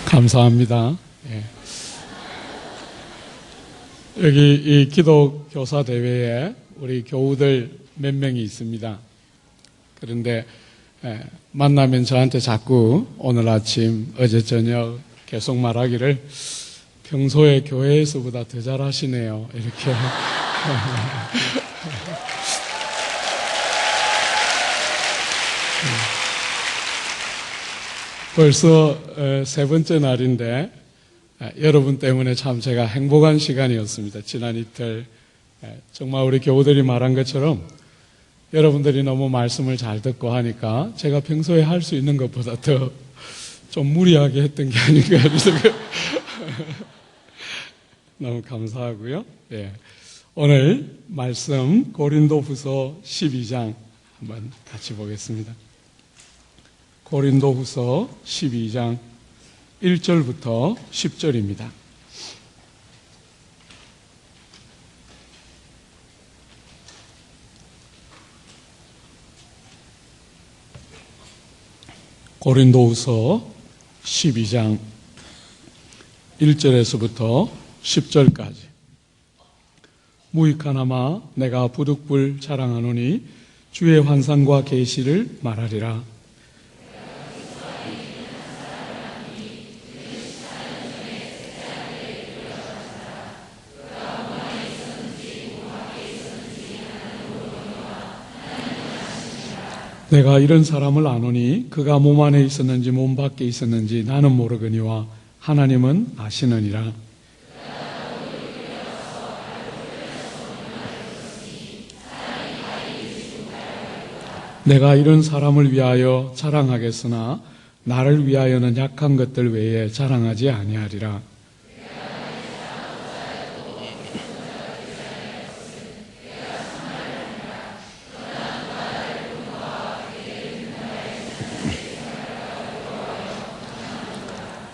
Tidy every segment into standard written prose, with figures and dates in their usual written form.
감사합니다. 예. 여기 이 기도 교사 대회에 우리 교우들 몇 명이 있습니다. 그런데 만나면 저한테 자꾸 오늘 아침, 어제 저녁 계속 말하기를 평소에 교회에서보다 더 잘하시네요. 이렇게. 벌써 세 번째 날인데 여러분 때문에 참 제가 행복한 시간이었습니다. 지난 이틀 정말 우리 교우들이 말한 것처럼 여러분들이 너무 말씀을 잘 듣고 하니까 제가 평소에 할 수 있는 것보다 더 좀 무리하게 했던 게 아닌가 생각. 너무 감사하고요. 예. 오늘 말씀 고린도후서 12장 한번 같이 보겠습니다. 고린도후서 12장 1절부터 10절입니다. 고린도후서 12장 1절에서부터 10절까지. 무익하나마 내가 부득불 자랑하노니 주의 환상과 계시를 말하리라. 내가 이런 사람을 아노니 그가 몸 안에 있었는지 몸 밖에 있었는지 나는 모르거니와 하나님은 아시느니라. 내가 이런 사람을 위하여 자랑하겠으나 나를 위하여는 약한 것들 외에 자랑하지 아니하리라.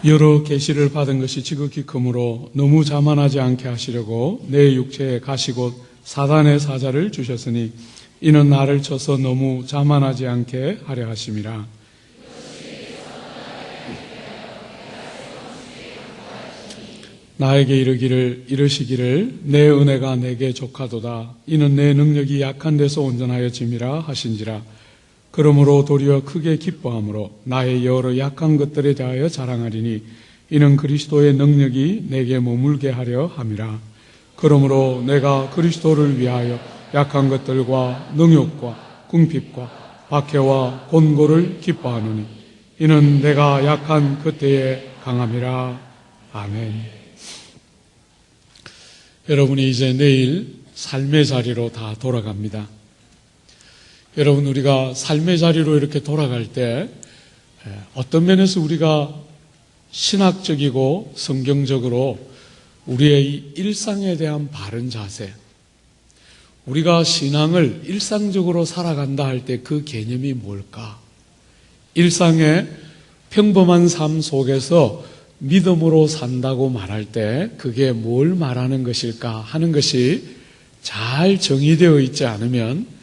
여러 계시를 받은 것이 지극히 크므로 너무 자만하지 않게 하시려고 내 육체에 가시곧 사단의 사자를 주셨으니 이는 나를 쳐서 너무 자만하지 않게 하려 하심이라. 나에게 이르시기를 내 은혜가 내게 족하도다. 이는 내 능력이 약한 데서 온전하여 짐이라 하신지라. 그러므로 도리어 크게 기뻐함으로 나의 여러 약한 것들에 대하여 자랑하리니 이는 그리스도의 능력이 내게 머물게 하려 함이라. 그러므로 내가 그리스도를 위하여 약한 것들과 능욕과 궁핍과 박해와 곤고를 기뻐하노니 이는 내가 약한 그때에 강함이라. 아멘. 여러분이 이제 내일 삶의 자리로 다 돌아갑니다. 여러분, 우리가 삶의 자리로 이렇게 돌아갈 때 어떤 면에서 우리가 신학적이고 성경적으로 우리의 일상에 대한 바른 자세, 우리가 신앙을 일상적으로 살아간다 할 때 그 개념이 뭘까? 일상의 평범한 삶 속에서 믿음으로 산다고 말할 때 그게 뭘 말하는 것일까 하는 것이 잘 정의되어 있지 않으면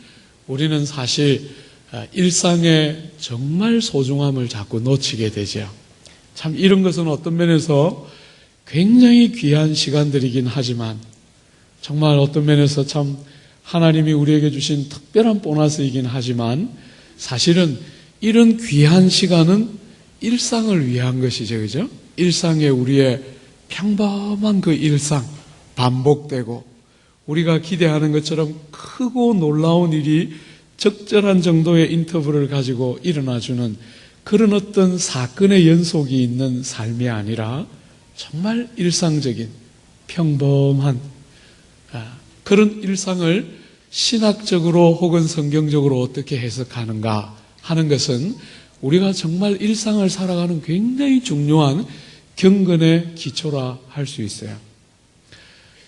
우리는 사실 일상의 정말 소중함을 자꾸 놓치게 되죠. 참 이런 것은 어떤 면에서 굉장히 귀한 시간들이긴 하지만 정말 어떤 면에서 참 하나님이 우리에게 주신 특별한 보너스이긴 하지만 사실은 이런 귀한 시간은 일상을 위한 것이죠. 그죠? 일상의 우리의 평범한 그 일상, 반복되고 우리가 기대하는 것처럼 크고 놀라운 일이 적절한 정도의 인터벌을 가지고 일어나주는 그런 어떤 사건의 연속이 있는 삶이 아니라 정말 일상적인 평범한 그런 일상을 신학적으로 혹은 성경적으로 어떻게 해석하는가 하는 것은 우리가 정말 일상을 살아가는 굉장히 중요한 경건의 기초라 할 수 있어요.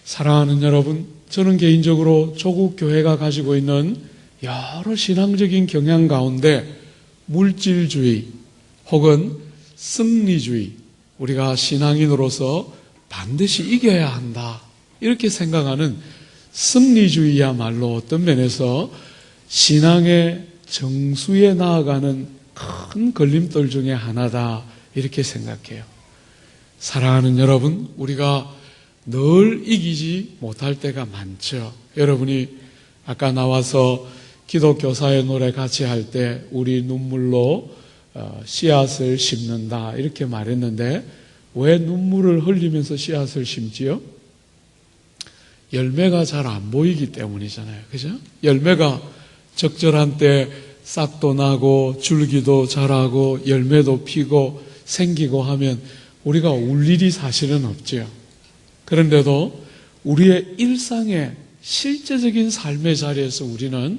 사랑하는 여러분, 저는 개인적으로 조국 교회가 가지고 있는 여러 신앙적인 경향 가운데 물질주의 혹은 승리주의, 우리가 신앙인으로서 반드시 이겨야 한다 이렇게 생각하는 승리주의야말로 어떤 면에서 신앙의 정수에 나아가는 큰 걸림돌 중에 하나다 이렇게 생각해요. 사랑하는 여러분, 우리가 늘 이기지 못할 때가 많죠. 여러분이 아까 나와서 기독교사의 노래 같이 할 때 우리 눈물로 씨앗을 심는다 이렇게 말했는데, 왜 눈물을 흘리면서 씨앗을 심지요? 열매가 잘 안 보이기 때문이잖아요. 그죠? 열매가 적절한 때 싹도 나고 줄기도 자라고 열매도 피고 생기고 하면 우리가 울 일이 사실은 없지요. 그런데도 우리의 일상의 실제적인 삶의 자리에서 우리는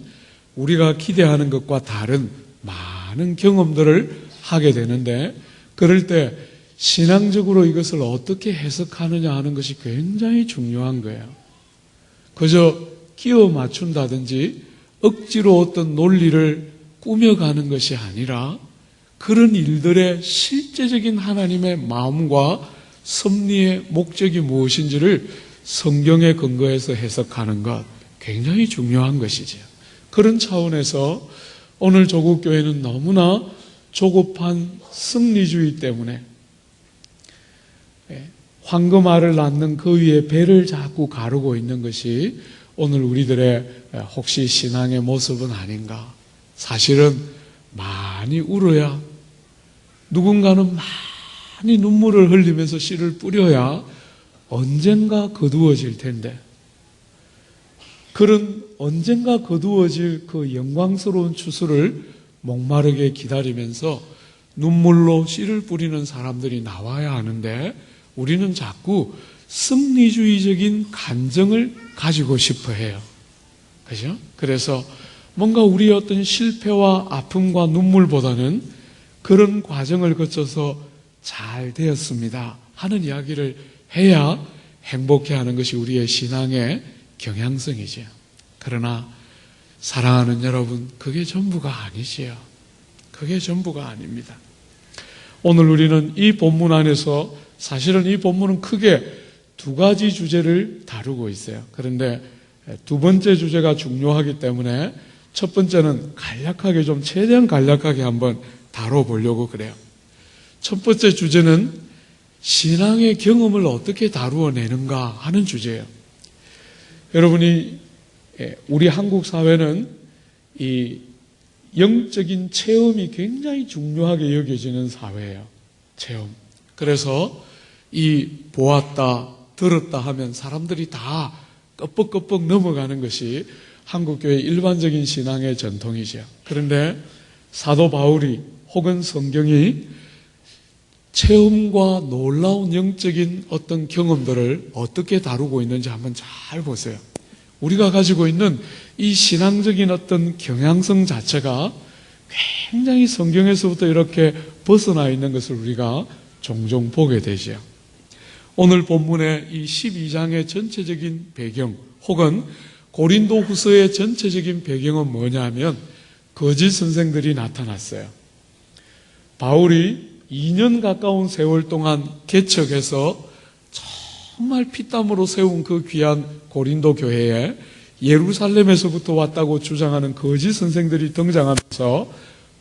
우리가 기대하는 것과 다른 많은 경험들을 하게 되는데, 그럴 때 신앙적으로 이것을 어떻게 해석하느냐 하는 것이 굉장히 중요한 거예요. 그저 끼워 맞춘다든지 억지로 어떤 논리를 꾸며가는 것이 아니라 그런 일들의 실제적인 하나님의 마음과 섭리의 목적이 무엇인지를 성경에 근거해서 해석하는 것, 굉장히 중요한 것이죠. 그런 차원에서 오늘 조국교회는 너무나 조급한 승리주의 때문에 황금알을 낳는 그 위에 배를 자꾸 가르고 있는 것이 오늘 우리들의 혹시 신앙의 모습은 아닌가. 사실은 많이 울어야, 누군가는 많이 눈물을 흘리면서 씨를 뿌려야 언젠가 거두어질 텐데, 그런 언젠가 거두어질 그 영광스러운 추수를 목마르게 기다리면서 눈물로 씨를 뿌리는 사람들이 나와야 하는데, 우리는 자꾸 승리주의적인 감정을 가지고 싶어 해요. 그죠? 그래서 뭔가 우리의 어떤 실패와 아픔과 눈물보다는 그런 과정을 거쳐서 잘 되었습니다 하는 이야기를 해야 행복해하는 것이 우리의 신앙의 경향성이죠. 그러나 사랑하는 여러분, 그게 전부가 아니지요. 그게 전부가 아닙니다. 오늘 우리는 이 본문 안에서, 사실은 이 본문은 크게 두 가지 주제를 다루고 있어요. 그런데 두 번째 주제가 중요하기 때문에 첫 번째는 간략하게, 좀 최대한 간략하게 한번 다뤄보려고 그래요. 첫 번째 주제는 신앙의 경험을 어떻게 다루어내는가 하는 주제예요. 여러분이, 우리 한국 사회는 이 영적인 체험이 굉장히 중요하게 여겨지는 사회예요. 체험. 그래서 이 보았다, 들었다 하면 사람들이 다 껍벅껍벅 넘어가는 것이 한국교회의 일반적인 신앙의 전통이죠. 그런데 사도 바울이 혹은 성경이 체험과 놀라운 영적인 어떤 경험들을 어떻게 다루고 있는지 한번 잘 보세요. 우리가 가지고 있는 이 신앙적인 어떤 경향성 자체가 굉장히 성경에서부터 이렇게 벗어나 있는 것을 우리가 종종 보게 되죠. 오늘 본문의 이 12장의 전체적인 배경, 혹은 고린도 후서의 전체적인 배경은 뭐냐면, 거짓 선생들이 나타났어요. 바울이 2년 가까운 세월 동안 개척해서 정말 피땀으로 세운 그 귀한 고린도 교회에 예루살렘에서부터 왔다고 주장하는 거짓 선생들이 등장하면서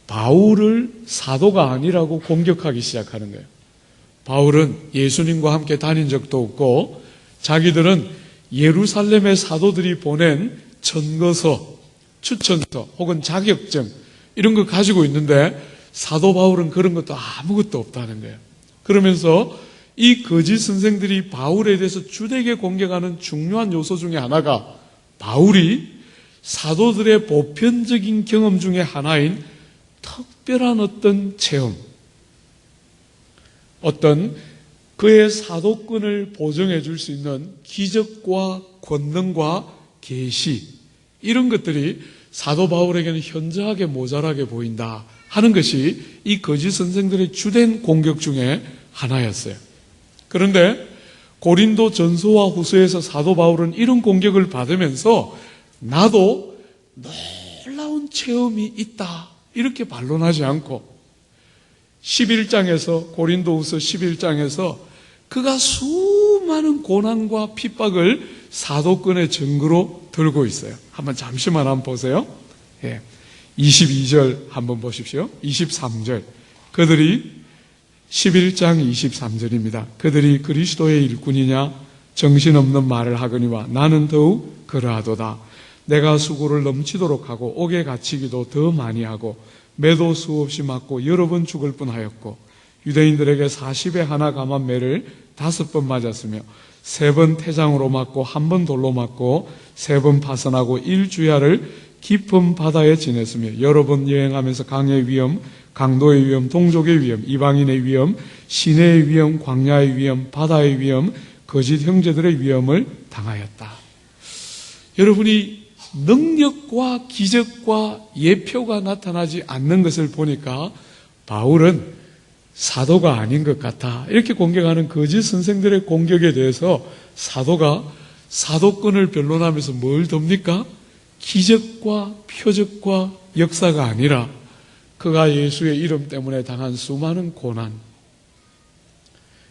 바울을 사도가 아니라고 공격하기 시작하는 거예요. 바울은 예수님과 함께 다닌 적도 없고, 자기들은 예루살렘의 사도들이 보낸 전거서, 추천서 혹은 자격증 이런 거 가지고 있는데, 사도 바울은 그런 것도 아무것도 없다는 거예요. 그러면서 이 거짓 선생들이 바울에 대해서 주되게 공격하는 중요한 요소 중에 하나가, 바울이 사도들의 보편적인 경험 중에 하나인 특별한 어떤 체험, 어떤 그의 사도권을 보증해 줄 수 있는 기적과 권능과 계시, 이런 것들이 사도 바울에게는 현저하게 모자라게 보인다 하는 것이 이 거짓 선생들의 주된 공격 중에 하나였어요. 그런데 고린도 전서와 후서에서 사도 바울은 이런 공격을 받으면서 나도 놀라운 체험이 있다 이렇게 반론하지 않고, 11장에서, 고린도 후서 11장에서 그가 수많은 고난과 핍박을 사도권의 증거로 들고 있어요. 한번 잠시만 한번 보세요. 22절 한번 보십시오. 23절. 그들이 11장 23절입니다. 그들이 그리스도의 일꾼이냐 정신없는 말을 하거니와 나는 더욱 그러하도다. 내가 수고를 넘치도록 하고 옥에 갇히기도 더 많이 하고 매도 수없이 맞고 여러 번 죽을 뻔하였고 유대인들에게 40에 하나 감한 매를 5번 맞았으며 3번 태장으로 맞고 1번 돌로 맞고 3번 파선하고 1주야를 깊은 바다에 지냈으며 여러 번 여행하면서 강의 위험, 강도의 위험, 동족의 위험, 이방인의 위험, 시내의 위험, 광야의 위험, 바다의 위험, 거짓 형제들의 위험을 당하였다. 여러분이 능력과 기적과 예표가 나타나지 않는 것을 보니까 바울은 사도가 아닌 것 같아. 이렇게 공격하는 거짓 선생들의 공격에 대해서 사도가 사도권을 변론하면서 뭘 돕니까? 기적과 표적과 역사가 아니라 그가 예수의 이름 때문에 당한 수많은 고난.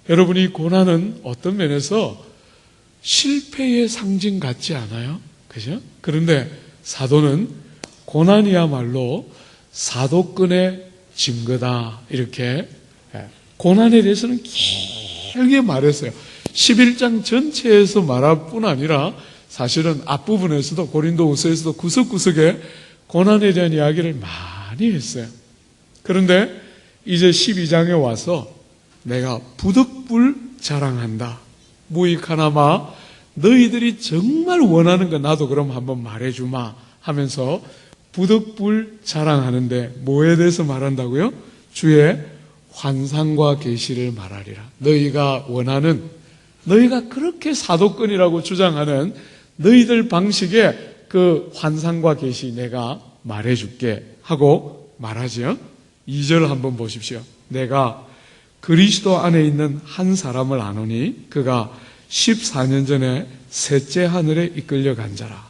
여러분, 이 고난은 어떤 면에서 실패의 상징 같지 않아요? 그죠? 그런데 사도는 고난이야말로 사도권의 증거다. 이렇게 고난에 대해서는 길게 말했어요. 11장 전체에서 말할 뿐 아니라 사실은 앞부분에서도 고린도후서에서도 구석구석에 고난에 대한 이야기를 많이 했어요. 그런데 이제 12장에 와서 내가 부득불 자랑한다. 무익하나마 너희들이 정말 원하는 거 나도 그럼 한번 말해주마 하면서 부득불 자랑하는데 뭐에 대해서 말한다고요? 주의 환상과 계시를 말하리라. 너희가 원하는, 너희가 그렇게 사도권이라고 주장하는 너희들 방식의 그 환상과 계시 내가 말해줄게 하고 말하죠. 2절 한번 보십시오. 내가 그리스도 안에 있는 한 사람을 아노니 그가 14년 전에 셋째 하늘에 이끌려 간 자라.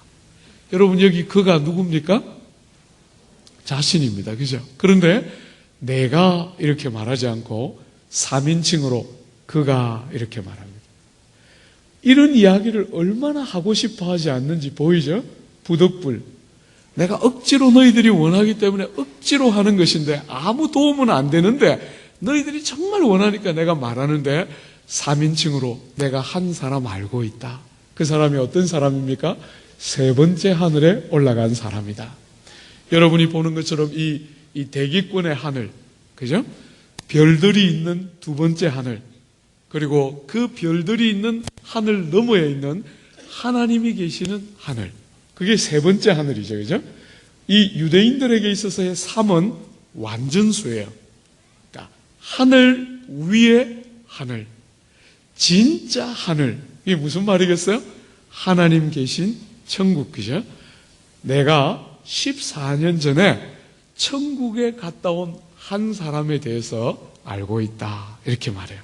여러분, 여기 그가 누굽니까? 자신입니다. 그죠? 그런데 내가 이렇게 말하지 않고 3인칭으로 그가 이렇게 말합니다. 이런 이야기를 얼마나 하고 싶어 하지 않는지 보이죠? 부득불. 내가 억지로 너희들이 원하기 때문에 억지로 하는 것인데 아무 도움은 안 되는데 너희들이 정말 원하니까 내가 말하는데 3인칭으로 내가 한 사람 알고 있다. 그 사람이 어떤 사람입니까? 3번째 하늘에 올라간 사람이다. 여러분이 보는 것처럼 이 대기권의 하늘, 그죠? 별들이 있는 2번째 하늘, 그리고 그 별들이 있는 하늘 너머에 있는 하나님이 계시는 하늘, 그게 3번째 하늘이죠. 그죠? 이 유대인들에게 있어서의 3은 완전수예요. 그러니까 하늘 위에 하늘, 진짜 하늘. 이게 무슨 말이겠어요? 하나님 계신 천국. 그죠? 내가 14년 전에 천국에 갔다 온 한 사람에 대해서 알고 있다. 이렇게 말해요.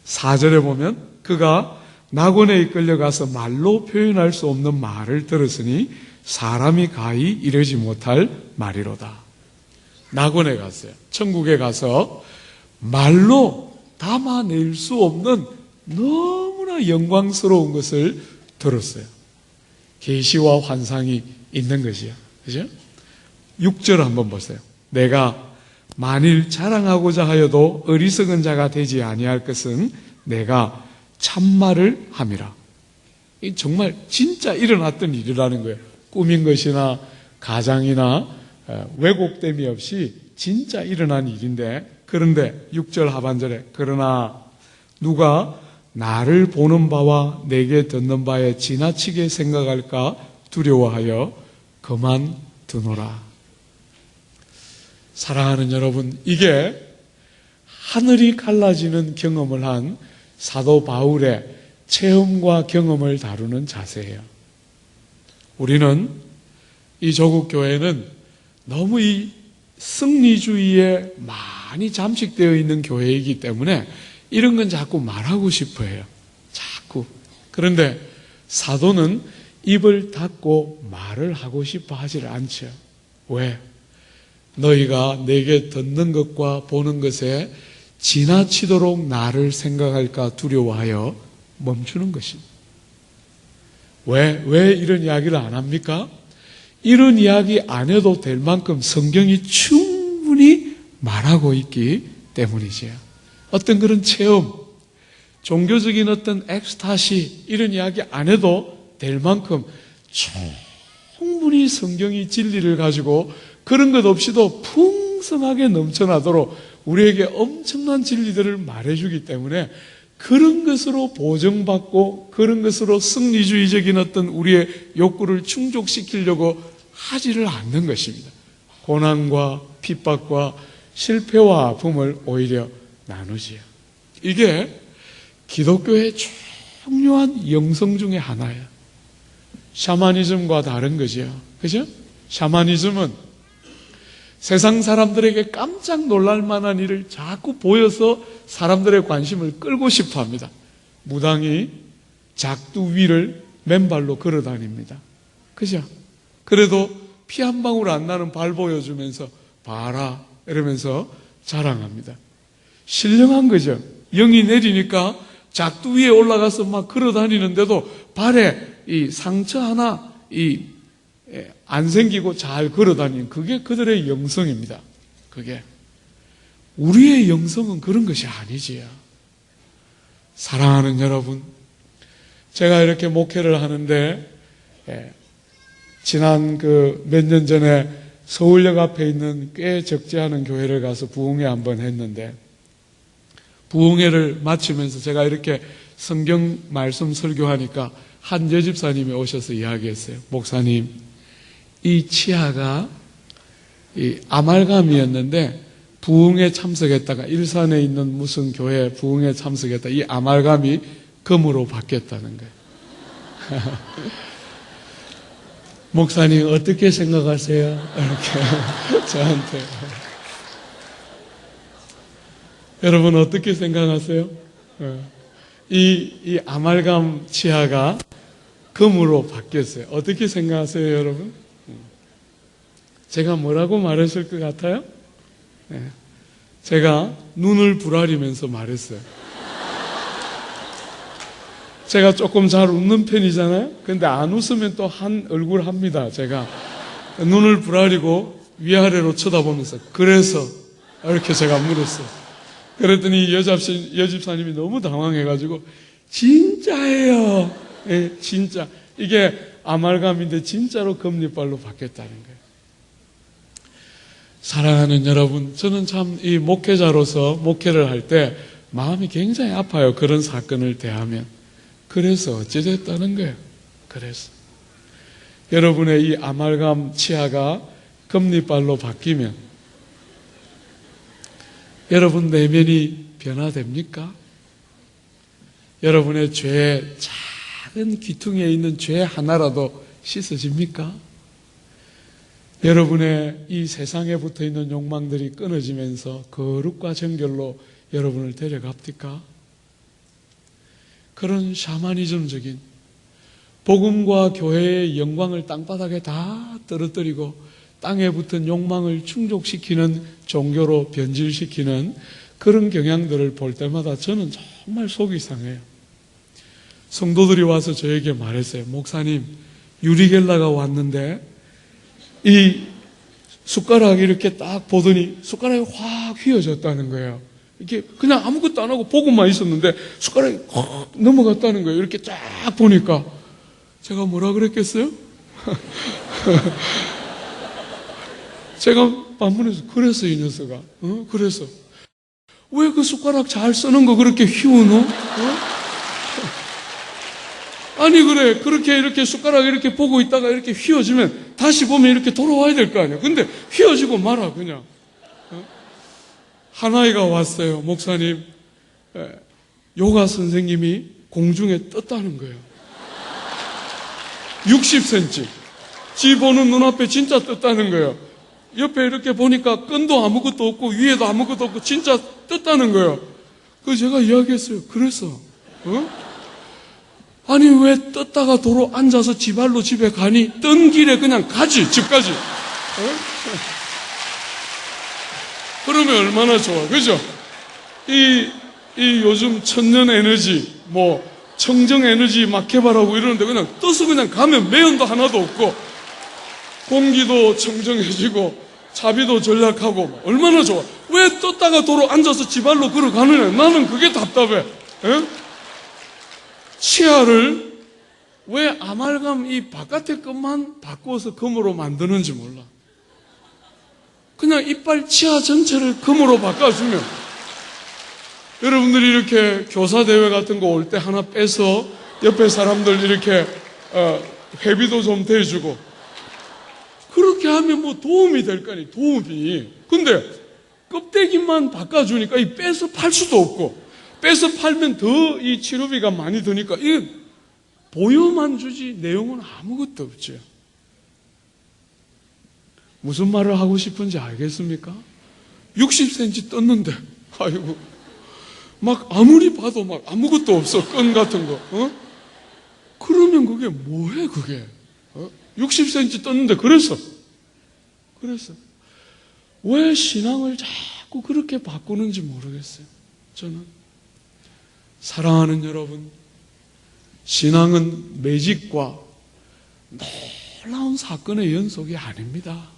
4절에 보면 그가 낙원에 이끌려가서 말로 표현할 수 없는 말을 들었으니 사람이 가히 이르지 못할 말이로다. 낙원에 갔어요. 천국에 가서 말로 담아낼 수 없는 너무나 영광스러운 것을 들었어요. 계시와 환상이 있는 것이요. 그죠? 6절 한번 보세요. 내가 만일 자랑하고자 하여도 어리석은 자가 되지 아니할 것은 내가 참말을 함이라. 이 정말 진짜 일어났던 일이라는 거예요. 꿈인 것이나 가장이나 왜곡됨이 없이 진짜 일어난 일인데, 그런데 6절 하반절에 그러나 누가 나를 보는 바와 내게 듣는 바에 지나치게 생각할까 두려워하여 그만두노라. 사랑하는 여러분, 이게 하늘이 갈라지는 경험을 한 사도 바울의 체험과 경험을 다루는 자세예요. 우리는 이 조국 교회는 너무 이 승리주의에 많이 잠식되어 있는 교회이기 때문에 이런 건 자꾸 말하고 싶어 해요. 자꾸. 그런데 사도는 입을 닫고 말을 하고 싶어 하질 않죠. 왜? 너희가 내게 듣는 것과 보는 것에 지나치도록 나를 생각할까 두려워하여 멈추는 것입니다. 왜 이런 이야기를 안 합니까? 이런 이야기 안 해도 될 만큼 성경이 충분히 말하고 있기 때문이지요. 어떤 그런 체험, 종교적인 어떤 엑스타시 이런 이야기 안 해도 될 만큼 충분히 성경이 진리를 가지고 그런 것 없이도 풍성하게 넘쳐나도록 우리에게 엄청난 진리들을 말해주기 때문에 그런 것으로 보정받고 그런 것으로 승리주의적인 어떤 우리의 욕구를 충족시키려고 하지를 않는 것입니다. 고난과 핍박과 실패와 아픔을 오히려 나누지요. 이게 기독교의 중요한 영성 중에 하나예요. 샤머니즘과 다른 거죠. 그죠? 샤머니즘은 세상 사람들에게 깜짝 놀랄 만한 일을 자꾸 보여서 사람들의 관심을 끌고 싶어 합니다. 무당이 작두 위를 맨발로 걸어 다닙니다. 그죠? 그래도 피 한 방울 안 나는 발 보여주면서 봐라 이러면서 자랑합니다. 신령한 거죠. 영이 내리니까 작두 위에 올라가서 막 걸어 다니는데도 발에 이 상처 하나 안 생기고 잘 걸어 다니는 그게 그들의 영성입니다. 그게 우리의 영성은 그런 것이 아니지요. 사랑하는 여러분, 제가 이렇게 목회를 하는데 지난 몇 년 전에 서울역 앞에 있는 꽤 적지 않은 교회를 가서 부흥회 한번 했는데 부흥회를 마치면서 제가 이렇게 성경 말씀 설교하니까 한 여집사님이 오셔서 이야기했어요. 목사님, 이 치아가 아말감이었는데 부흥회 참석했다가 일산에 있는 무슨 교회 부흥회 참석했다 이 아말감이 금으로 바뀌었다는 거예요. 목사님 어떻게 생각하세요? 이렇게 저한테. 여러분 어떻게 생각하세요? 이 아말감 치아가 금으로 바뀌었어요. 어떻게 생각하세요, 여러분? 제가 뭐라고 말했을 것 같아요? 제가 눈을 부라리면서 말했어요. 제가 조금 잘 웃는 편이잖아요? 근데 안 웃으면 또 한 얼굴 합니다, 제가. 눈을 부라리고 위아래로 쳐다보면서, 그래서, 이렇게 제가 물었어요. 그랬더니 여집사님이 너무 당황해가지고, 진짜예요. 예, 진짜. 이게 아말감인데 진짜로 금리발로 바뀌었다는 거예요. 사랑하는 여러분, 저는 참 이 목회자로서 목회를 할 때 마음이 굉장히 아파요. 그런 사건을 대하면. 그래서 어찌됐다는 거예요. 그래서 여러분의 이 아말감 치아가 금리발로 바뀌면 여러분 내면이 변화됩니까? 여러분의 죄, 작은 귀퉁이에 있는 죄 하나라도 씻어집니까? 여러분의 이 세상에 붙어있는 욕망들이 끊어지면서 거룩과 정결로 여러분을 데려갑니까? 그런 샤머니즘적인 복음과 교회의 영광을 땅바닥에 다 떨어뜨리고 땅에 붙은 욕망을 충족시키는 종교로 변질시키는 그런 경향들을 볼 때마다 저는 정말 속이 상해요. 성도들이 와서 저에게 말했어요. 목사님, 유리겔라가 왔는데 이 숟가락이 이렇게 딱 보더니 숟가락이 확 휘어졌다는 거예요. 이렇게 그냥 아무것도 안 하고 보고만 있었는데 숟가락이 확 넘어갔다는 거예요. 이렇게 쫙 보니까 제가 뭐라 그랬겠어요? 제가 반문해서 그래서 이 녀석아 그래서 왜 그 숟가락 잘 쓰는 거 그렇게 휘우노? 아니 그래 그렇게 이렇게 숟가락 이렇게 보고 있다가 이렇게 휘어지면 다시 보면 이렇게 돌아와야 될 거 아니야. 근데 휘어지고 말아 그냥. 한 아이가 왔어요. 목사님, 요가 선생님이 공중에 떴다는 거예요. 60cm. 지 보는 눈앞에 진짜 떴다는 거예요. 옆에 이렇게 보니까 끈도 아무것도 없고 위에도 아무것도 없고 진짜 떴다는 거예요. 그래서 제가 이야기했어요. 그래서 아니 왜 떴다가 도로 앉아서 지발로 집에 가니? 뜬 길에 그냥 가지 집까지. 그러면 얼마나 좋아, 그죠? 이 요즘 천연 에너지, 청정 에너지 막 개발하고 이러는데 그냥 떠서 그냥 가면 매연도 하나도 없고, 공기도 청정해지고, 자비도 전락하고, 얼마나 좋아. 왜 떴다가 도로 앉아서 지발로 걸어가느냐? 나는 그게 답답해. 에? 치아를 왜 아말감 이 바깥의 것만 바꾸어서 금으로 만드는지 몰라. 그냥 이빨 치아 전체를 금으로 바꿔주면, 여러분들이 이렇게 교사대회 같은 거 올 때 하나 빼서 옆에 사람들 이렇게 회비도 좀 대주고, 그렇게 하면 뭐 도움이 될 거 아니, 도움이. 근데 껍데기만 바꿔주니까 이 빼서 팔 수도 없고, 빼서 팔면 더 이 치료비가 많이 드니까 이게 보여만 주지 내용은 아무것도 없죠. 무슨 말을 하고 싶은지 알겠습니까? 60cm 떴는데, 아이고, 막 아무리 봐도 막 아무것도 없어, 끈 같은 거. 그러면 그게 뭐해, 그게? 60cm 떴는데, 그래서. 왜 신앙을 자꾸 그렇게 바꾸는지 모르겠어요. 저는. 사랑하는 여러분, 신앙은 매직과 놀라운 사건의 연속이 아닙니다.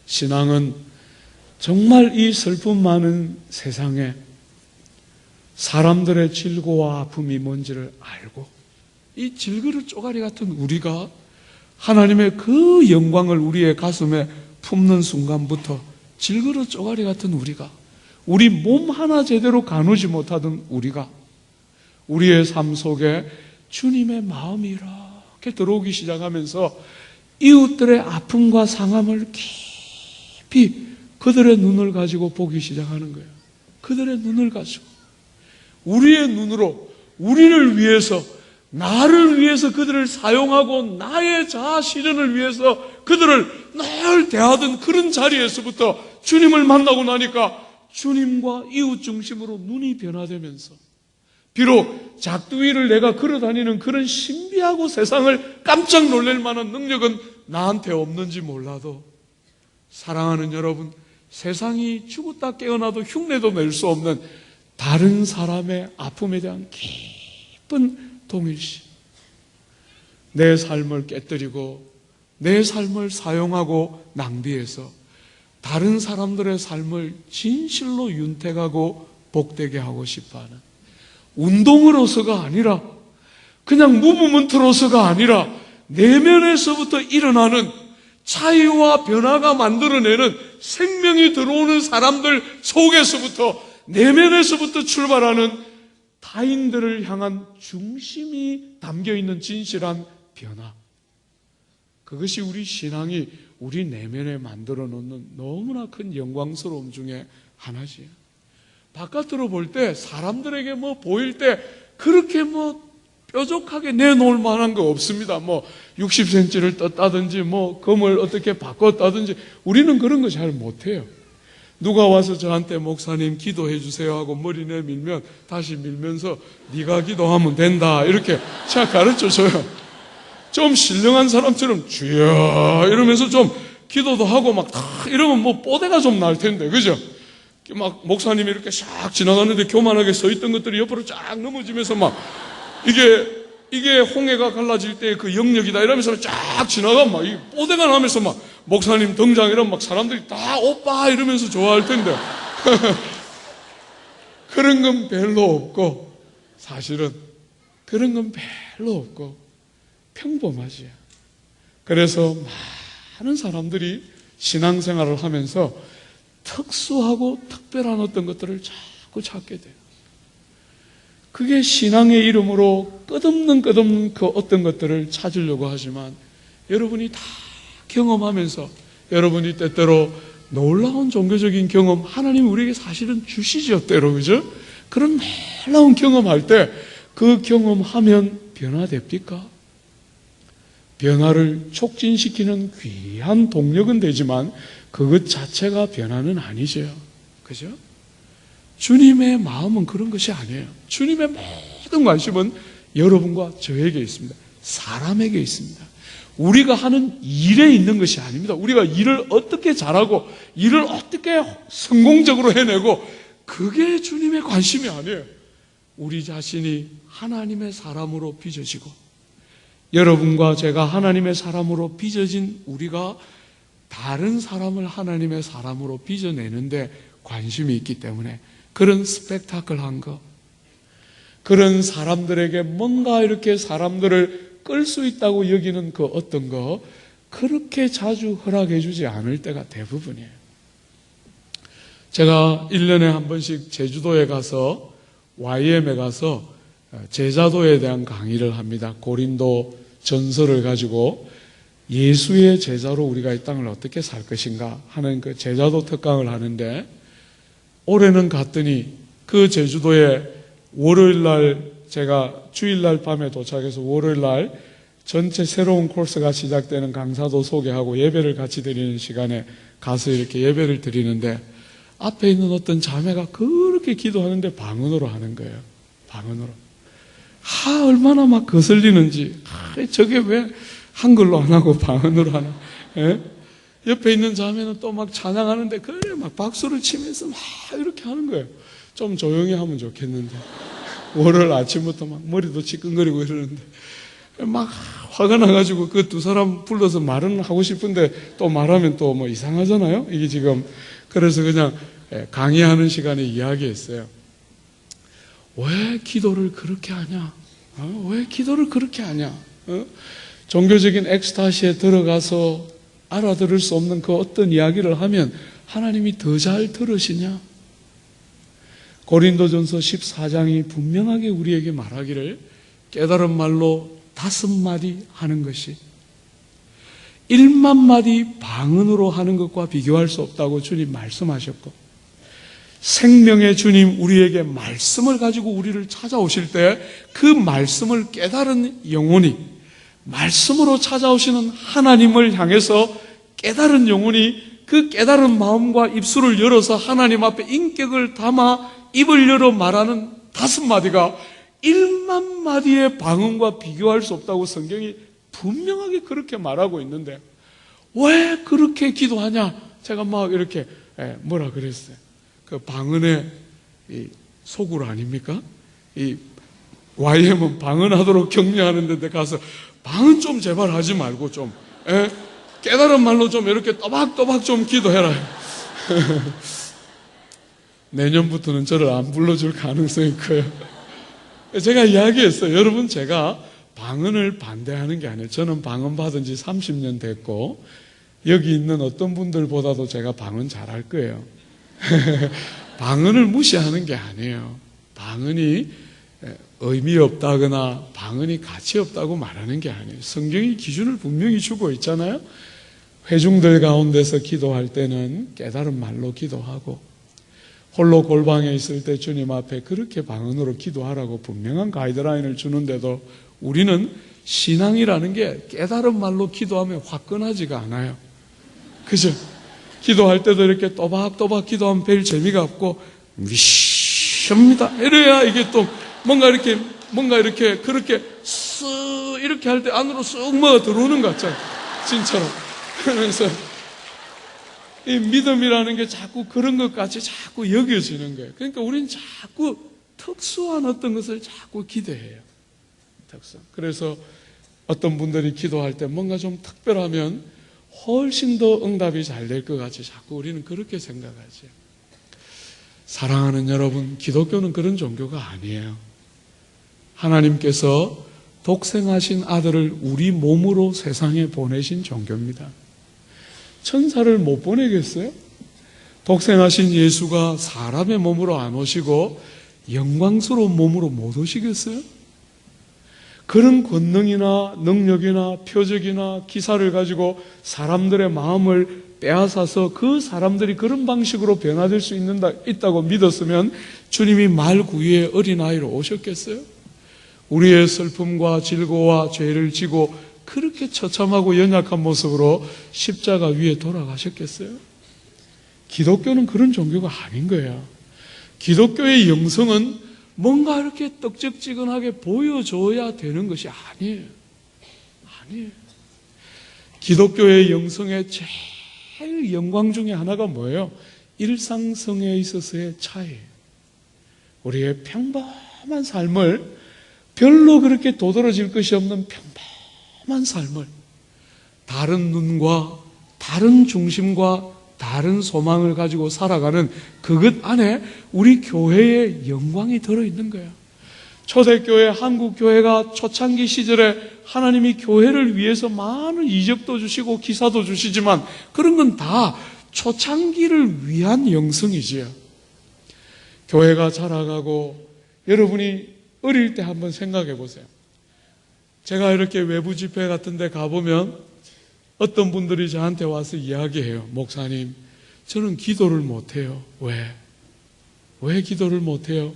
신앙은 정말 이 슬픔 많은 세상에 사람들의 질고와 아픔이 뭔지를 알고, 이 질그릇 쪼가리 같은 우리가 하나님의 그 영광을 우리의 가슴에 품는 순간부터, 질그릇 쪼가리 같은 우리가, 우리 몸 하나 제대로 가누지 못하던 우리가 우리의 삶 속에 주님의 마음이 이렇게 들어오기 시작하면서 이웃들의 아픔과 상함을 깊이 그들의 눈을 가지고 보기 시작하는 거예요. 그들의 눈을 가지고, 우리의 눈으로 우리를 위해서, 나를 위해서 그들을 사용하고 나의 자아 실현을 위해서 그들을 늘 대하던 그런 자리에서부터 주님을 만나고 나니까 주님과 이웃 중심으로 눈이 변화되면서, 비록 작두위를 내가 걸어다니는 그런 신비하고 세상을 깜짝 놀랄 만한 능력은 나한테 없는지 몰라도, 사랑하는 여러분, 세상이 죽었다 깨어나도 흉내도 낼 수 없는 다른 사람의 아픔에 대한 깊은 동일심, 내 삶을 깨뜨리고 내 삶을 사용하고 낭비해서 다른 사람들의 삶을 진실로 윤택하고 복되게 하고 싶어하는, 운동으로서가 아니라 그냥 무브먼트로서가 아니라 내면에서부터 일어나는 차이와 변화가 만들어내는 생명이 들어오는 사람들 속에서부터, 내면에서부터 출발하는 타인들을 향한 중심이 담겨있는 진실한 변화, 그것이 우리 신앙이 우리 내면에 만들어 놓는 너무나 큰 영광스러움 중에 하나지요. 바깥으로 볼 때 사람들에게 뭐 보일 때 그렇게 뭐 뾰족하게 내놓을 만한 거 없습니다. 뭐 60cm를 떴다든지 뭐 금을 어떻게 바꿨다든지 우리는 그런 거 잘 못해요. 누가 와서 저한테 목사님 기도해 주세요 하고 머리 내밀면 다시 밀면서 네가 기도하면 된다 이렇게 제가 가르쳐줘요. 좀 신령한 사람처럼 주여 이러면서 좀 기도도 하고 막 이러면 뭐 뽀대가 좀 날 텐데, 그죠? 막 목사님이 이렇게 샥 지나가는데 교만하게 서 있던 것들이 옆으로 쫙 넘어지면서 막 이게 홍해가 갈라질 때 그 영역이다 이러면서 쫙 지나가면 막 이 뽀대가 나면서 막 목사님 등장 이러면 막 사람들이 다 오빠 이러면서 좋아할 텐데 그런 건 별로 없고, 사실은 그런 건 별로 없고 평범하지요. 그래서 많은 사람들이 신앙생활을 하면서 특수하고 특별한 어떤 것들을 자꾸 찾게 돼요. 그게 신앙의 이름으로 끝없는 그 어떤 것들을 찾으려고 하지만, 여러분이 다 경험하면서 여러분이 때때로 놀라운 종교적인 경험, 하나님 우리에게 사실은 주시죠, 때로, 그죠? 그런 놀라운 경험할 때 그 경험하면 변화됩니까? 변화를 촉진시키는 귀한 동력은 되지만 그것 자체가 변화는 아니죠. 그죠? 주님의 마음은 그런 것이 아니에요. 주님의 모든 관심은 여러분과 저에게 있습니다. 사람에게 있습니다. 우리가 하는 일에 있는 것이 아닙니다. 우리가 일을 어떻게 잘하고 일을 어떻게 성공적으로 해내고 그게 주님의 관심이 아니에요. 우리 자신이 하나님의 사람으로 빚어지고, 여러분과 제가 하나님의 사람으로 빚어진 우리가 다른 사람을 하나님의 사람으로 빚어내는데 관심이 있기 때문에 그런 스펙타클한 거, 그런 사람들에게 뭔가 이렇게 사람들을 끌 수 있다고 여기는 그 어떤 거, 그렇게 자주 허락해 주지 않을 때가 대부분이에요. 제가 1년에 한 번씩 제주도에 가서 YM에 가서 제자도에 대한 강의를 합니다. 고린도 전서를 가지고 예수의 제자로 우리가 이 땅을 어떻게 살 것인가 하는 그 제자도 특강을 하는데, 올해는 갔더니 그 제주도에 월요일날 제가 주일날 밤에 도착해서 월요일날 전체 새로운 코스가 시작되는 강사도 소개하고 예배를 같이 드리는 시간에 가서 이렇게 예배를 드리는데, 앞에 있는 어떤 자매가 그렇게 기도하는데 방언으로 하는 거예요. 방언으로. 얼마나 막 거슬리는지. 저게 왜 한글로 안 하고 방언으로 하나. 예? 옆에 있는 자매는 또 막 찬양하는데 그래 막 박수를 치면서 막 이렇게 하는 거예요. 좀 조용히 하면 좋겠는데. 월요일 아침부터 막 머리도 지끈거리고 이러는데 막 화가 나가지고 그 두 사람 불러서 말은 하고 싶은데 또 말하면 또 뭐 이상하잖아요. 이게 지금. 그래서 그냥 강의하는 시간에 이야기했어요. 왜 기도를 그렇게 하냐? 왜 기도를 그렇게 하냐? 종교적인 엑스타시에 들어가서 알아들을 수 없는 그 어떤 이야기를 하면 하나님이 더 잘 들으시냐? 고린도전서 14장이 분명하게 우리에게 말하기를 깨달은 말로 5마디 하는 것이 1만 마디 방언으로 하는 것과 비교할 수 없다고 주님 말씀하셨고, 생명의 주님 우리에게 말씀을 가지고 우리를 찾아오실 때 그 말씀을 깨달은 영혼이, 말씀으로 찾아오시는 하나님을 향해서 깨달은 영혼이 그 깨달은 마음과 입술을 열어서 하나님 앞에 인격을 담아 입을 열어 말하는 5마디가 1만 마디의 방언과 비교할 수 없다고 성경이 분명하게 그렇게 말하고 있는데, 왜 그렇게 기도하냐? 제가 막 이렇게 뭐라 그랬어요. 그 방언의 소굴 아닙니까? 이 YM은 방언하도록 격려하는 데 가서 방언 좀 제발 하지 말고 좀 깨달은 말로 좀 이렇게 또박또박 좀 기도해라. 내년부터는 저를 안 불러줄 가능성이 커요. 제가 이야기했어요. 여러분, 제가 방언을 반대하는 게 아니에요. 저는 방언 받은 지 30년 됐고 여기 있는 어떤 분들보다도 제가 방언 잘할 거예요. 방언을 무시하는 게 아니에요. 방언이 의미 없다거나 방언이 가치 없다고 말하는 게 아니에요. 성경이 기준을 분명히 주고 있잖아요. 회중들 가운데서 기도할 때는 깨달은 말로 기도하고, 홀로 골방에 있을 때 주님 앞에 그렇게 방언으로 기도하라고 분명한 가이드라인을 주는데도 우리는 신앙이라는 게 깨달은 말로 기도하면 화끈하지가 않아요. 그죠? 기도할 때도 이렇게 또박또박 기도하면 별 재미가 없고 미십니다 이래야 이게 또 뭔가 이렇게 그렇게 쓱 이렇게 할 때 안으로 쑥 뭐가 들어오는 것 같잖아요. 진짜로. 그러면서 이 믿음이라는 게 자꾸 그런 것 같이 자꾸 여겨지는 거예요. 그러니까 우리는 자꾸 특수한 어떤 것을 자꾸 기대해요. 특수. 그래서 어떤 분들이 기도할 때 뭔가 좀 특별하면 훨씬 더 응답이 잘 될 것 같이 자꾸 우리는 그렇게 생각하죠. 사랑하는 여러분, 기독교는 그런 종교가 아니에요. 하나님께서 독생하신 아들을 우리 몸으로 세상에 보내신 종교입니다. 천사를 못 보내겠어요? 독생하신 예수가 사람의 몸으로 안 오시고 영광스러운 몸으로 못 오시겠어요? 그런 권능이나 능력이나 표적이나 기사를 가지고 사람들의 마음을 빼앗아서 그 사람들이 그런 방식으로 변화될 수 있다고 믿었으면 주님이 말구유의 어린아이로 오셨겠어요? 우리의 슬픔과 질고와 죄를 지고 그렇게 처참하고 연약한 모습으로 십자가 위에 돌아가셨겠어요? 기독교는 그런 종교가 아닌 거예요. 기독교의 영성은 뭔가 이렇게 떡적지근하게 보여줘야 되는 것이 아니에요. 아니에요. 기독교의 영성의 제일 영광 중에 하나가 뭐예요? 일상성에 있어서의 차이예요. 우리의 평범한 삶을, 별로 그렇게 도드라질 것이 없는 평범한 삶을 다른 눈과 다른 중심과 다른 소망을 가지고 살아가는 그것 안에 우리 교회의 영광이 들어있는 거예요. 초대교회, 한국교회가 초창기 시절에 하나님이 교회를 위해서 많은 이적도 주시고 기사도 주시지만 그런 건 다 초창기를 위한 영성이지요. 교회가 자라가고 여러분이 어릴 때 한번 생각해 보세요. 제가 이렇게 외부 집회 같은 데 가보면 어떤 분들이 저한테 와서 이야기해요. 목사님, 저는 기도를 못해요. 왜 기도를 못해요?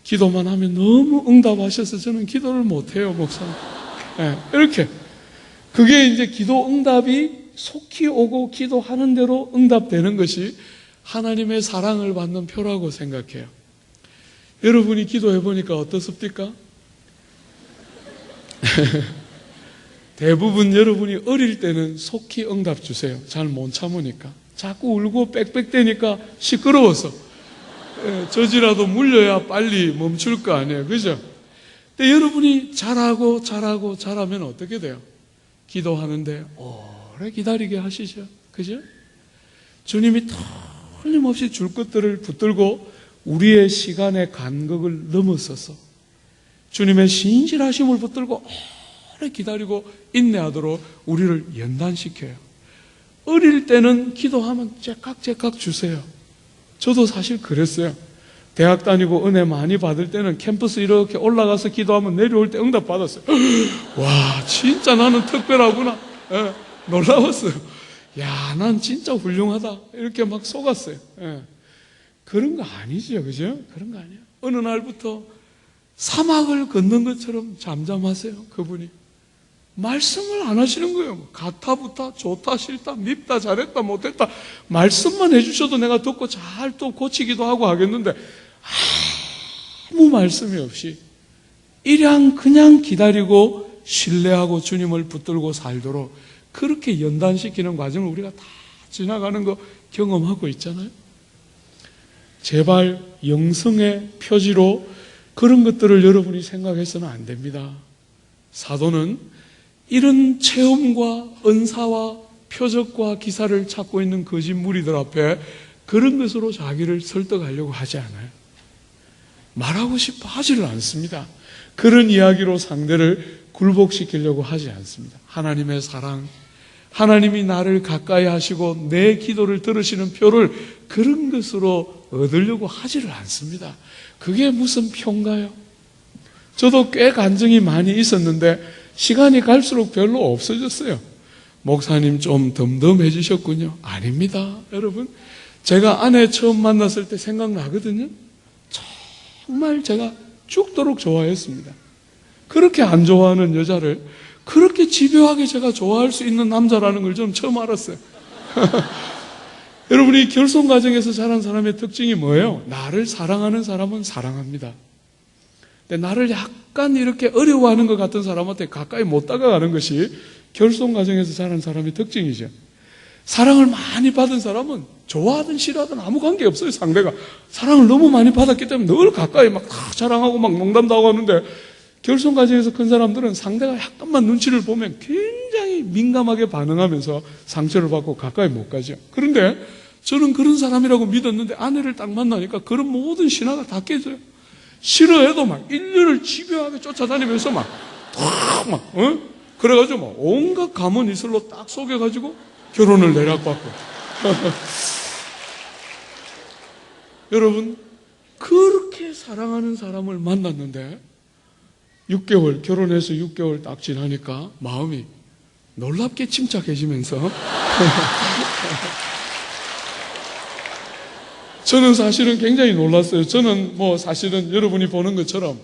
기도만 하면 너무 응답하셔서 저는 기도를 못해요, 목사님. 네, 이렇게. 그게 이제 기도 응답이 속히 오고 기도하는 대로 응답되는 것이 하나님의 사랑을 받는 표라고 생각해요. 여러분이 기도해 보니까 어떻습니까? 대부분 여러분이 어릴 때는 속히 응답 주세요. 잘 못 참으니까. 자꾸 울고 빽빽대니까 시끄러워서. 저지라도 물려야 빨리 멈출 거 아니에요. 그죠? 근데 여러분이 잘하면 어떻게 돼요? 기도하는데 오래 기다리게 하시죠. 그죠? 주님이 틀림없이 줄 것들을 붙들고 우리의 시간의 간격을 넘어서서 주님의 신실하심을 붙들고 오래 기다리고 인내하도록 우리를 연단시켜요. 어릴 때는 기도하면 째깍째깍 주세요. 저도 사실 그랬어요. 대학 다니고 은혜 많이 받을 때는 캠퍼스 이렇게 올라가서 기도하면 내려올 때 응답 받았어요. 와, 진짜 나는 특별하구나. 놀라웠어요. 야, 난 진짜 훌륭하다. 이렇게 막 속았어요. 그런 거 아니죠. 그죠? 그런 거 아니에요. 어느 날부터 사막을 걷는 것처럼 잠잠하세요. 그분이. 말씀을 안 하시는 거예요. 가타부타, 좋다, 싫다, 밉다, 잘했다, 못했다. 말씀만 해주셔도 내가 듣고 잘 또 고치기도 하고 하겠는데 아무 말씀이 없이 그냥 기다리고 신뢰하고 주님을 붙들고 살도록 그렇게 연단시키는 과정을 우리가 다 지나가는 거 경험하고 있잖아요. 제발 영성의 표지로 그런 것들을 여러분이 생각해서는 안 됩니다. 사도는 이런 체험과 은사와 표적과 기사를 찾고 있는 거짓 무리들 앞에 그런 것으로 자기를 설득하려고 하지 않아요. 말하고 싶어 하지를 않습니다. 그런 이야기로 상대를 굴복시키려고 하지 않습니다. 하나님의 사랑, 하나님이 나를 가까이 하시고 내 기도를 들으시는 표를 그런 것으로 얻으려고 하지를 않습니다. 그게 무슨 표인가요? 저도 꽤 간증이 많이 있었는데 시간이 갈수록 별로 없어졌어요. 목사님 좀 덤덤해지셨군요. 아닙니다, 여러분. 제가 아내 처음 만났을 때 생각나거든요. 정말 제가 죽도록 좋아했습니다. 그렇게 안 좋아하는 여자를 그렇게 집요하게 제가 좋아할 수 있는 남자라는 걸 좀 처음 알았어요. 여러분이 결혼 과정에서 자란 사람의 특징이 뭐예요? 나를 사랑하는 사람은 사랑합니다. 근데 나를 약간 이렇게 어려워하는 것 같은 사람한테 가까이 못 다가가는 것이 결혼 과정에서 자란 사람의 특징이죠. 사랑을 많이 받은 사람은 좋아하든 싫어하든 아무 관계 없어요. 상대가 사랑을 너무 많이 받았기 때문에 늘 가까이 막 다 자랑하고 막 농담도 하고 하는데 결혼 과정에서 큰 사람들은 상대가 약간만 눈치를 보면 굉장히 민감하게 반응하면서 상처를 받고 가까이 못 가죠. 그런데 저는 그런 사람이라고 믿었는데 아내를 딱 만나니까 그런 모든 신화가 다 깨져요. 싫어해도 막 인류를 집요하게 쫓아다니면서 그래가지고 막 온갖 감언 이슬로 딱 속여가지고 결혼을 내락받고. 여러분, 그렇게 사랑하는 사람을 만났는데 6개월, 결혼해서 6개월 딱 지나니까 마음이 놀랍게 침착해지면서 저는 사실은 굉장히 놀랐어요. 저는 사실은 여러분이 보는 것처럼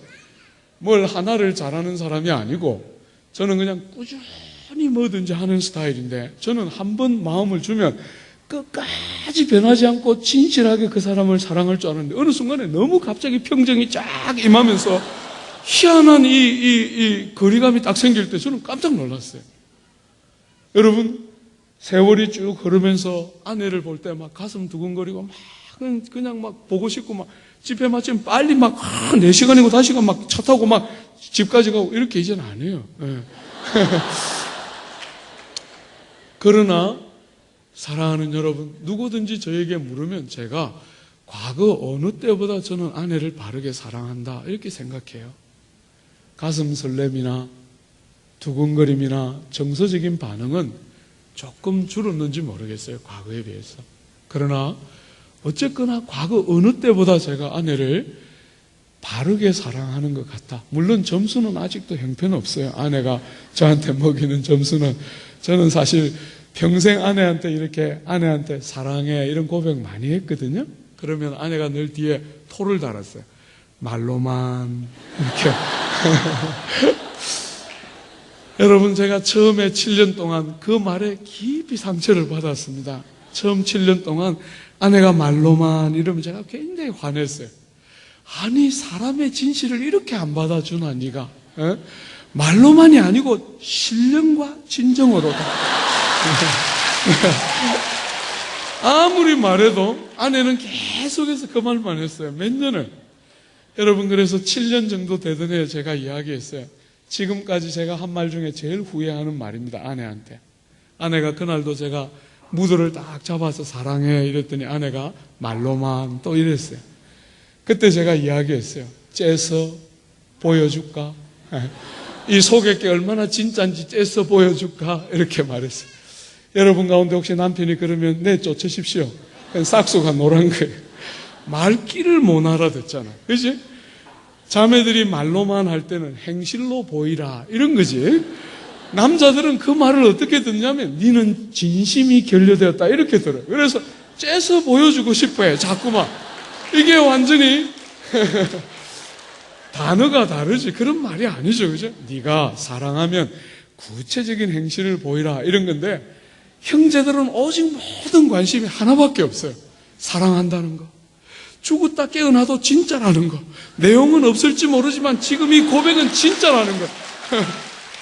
뭘 하나를 잘하는 사람이 아니고 저는 그냥 꾸준히 뭐든지 하는 스타일인데 저는 한번 마음을 주면 끝까지 변하지 않고 진실하게 그 사람을 사랑할 줄 알았는데 어느 순간에 너무 갑자기 평정이 쫙 임하면서 희한한 이 거리감이 딱 생길 때 저는 깜짝 놀랐어요. 여러분, 세월이 쭉 흐르면서 아내를 볼 때 막 가슴 두근거리고 막 그냥 막 보고 싶고 막 집회 마치면 빨리 막 4시간이고 5시간 막 차 타고 막 집까지 가고 이렇게 이제는 안 해요. 네. 그러나 사랑하는 여러분, 누구든지 저에게 물으면 제가 과거 어느 때보다 저는 아내를 바르게 사랑한다 이렇게 생각해요. 가슴 설렘이나 두근거림이나 정서적인 반응은 조금 줄었는지 모르겠어요. 과거에 비해서. 그러나 어쨌거나 과거 어느 때보다 제가 아내를 바르게 사랑하는 것 같다. 물론 점수는 아직도 형편없어요. 아내가 저한테 먹이는 점수는. 저는 사실 평생 아내한테 사랑해 이런 고백 많이 했거든요. 그러면 아내가 늘 뒤에 토를 달았어요. 말로만 이렇게. 여러분, 제가 처음에 7년 동안 그 말에 깊이 상처를 받았습니다. 처음 7년 동안 아내가 말로만 이러면 제가 굉장히 화냈어요. 아니, 사람의 진실을 이렇게 안 받아주나 네가? 에? 말로만이 아니고 실령과 진정으로다. 아무리 말해도 아내는 계속해서 그 말만 했어요. 몇 년을. 여러분, 그래서 7년 정도 되던 해에 제가 이야기했어요. 지금까지 제가 한 말 중에 제일 후회하는 말입니다. 아내한테. 아내가 그날도 제가 무드를 딱 잡아서 사랑해 이랬더니 아내가 말로만 또 이랬어요. 그때 제가 이야기했어요. 째서 보여줄까? 이 소개게 얼마나 진짜인지 째서 보여줄까? 이렇게 말했어요. 여러분 가운데 혹시 남편이 그러면 내쫓으십시오. 그냥 싹수가 노란 거예요. 말귀를 못 알아듣잖아. 그치? 자매들이 말로만 할 때는 행실로 보이라 이런 거지. 남자들은 그 말을 어떻게 듣냐면 니는 진심이 결여되었다 이렇게 들어요. 그래서 째서 보여주고 싶어요. 자꾸만. 이게 완전히 단어가 다르지. 그런 말이 아니죠. 그죠? 네가 사랑하면 구체적인 행실을 보이라 이런 건데 형제들은 오직 모든 관심이 하나밖에 없어요. 사랑한다는 거. 죽었다 깨어나도 진짜라는 거. 내용은 없을지 모르지만 지금 이 고백은 진짜라는 거.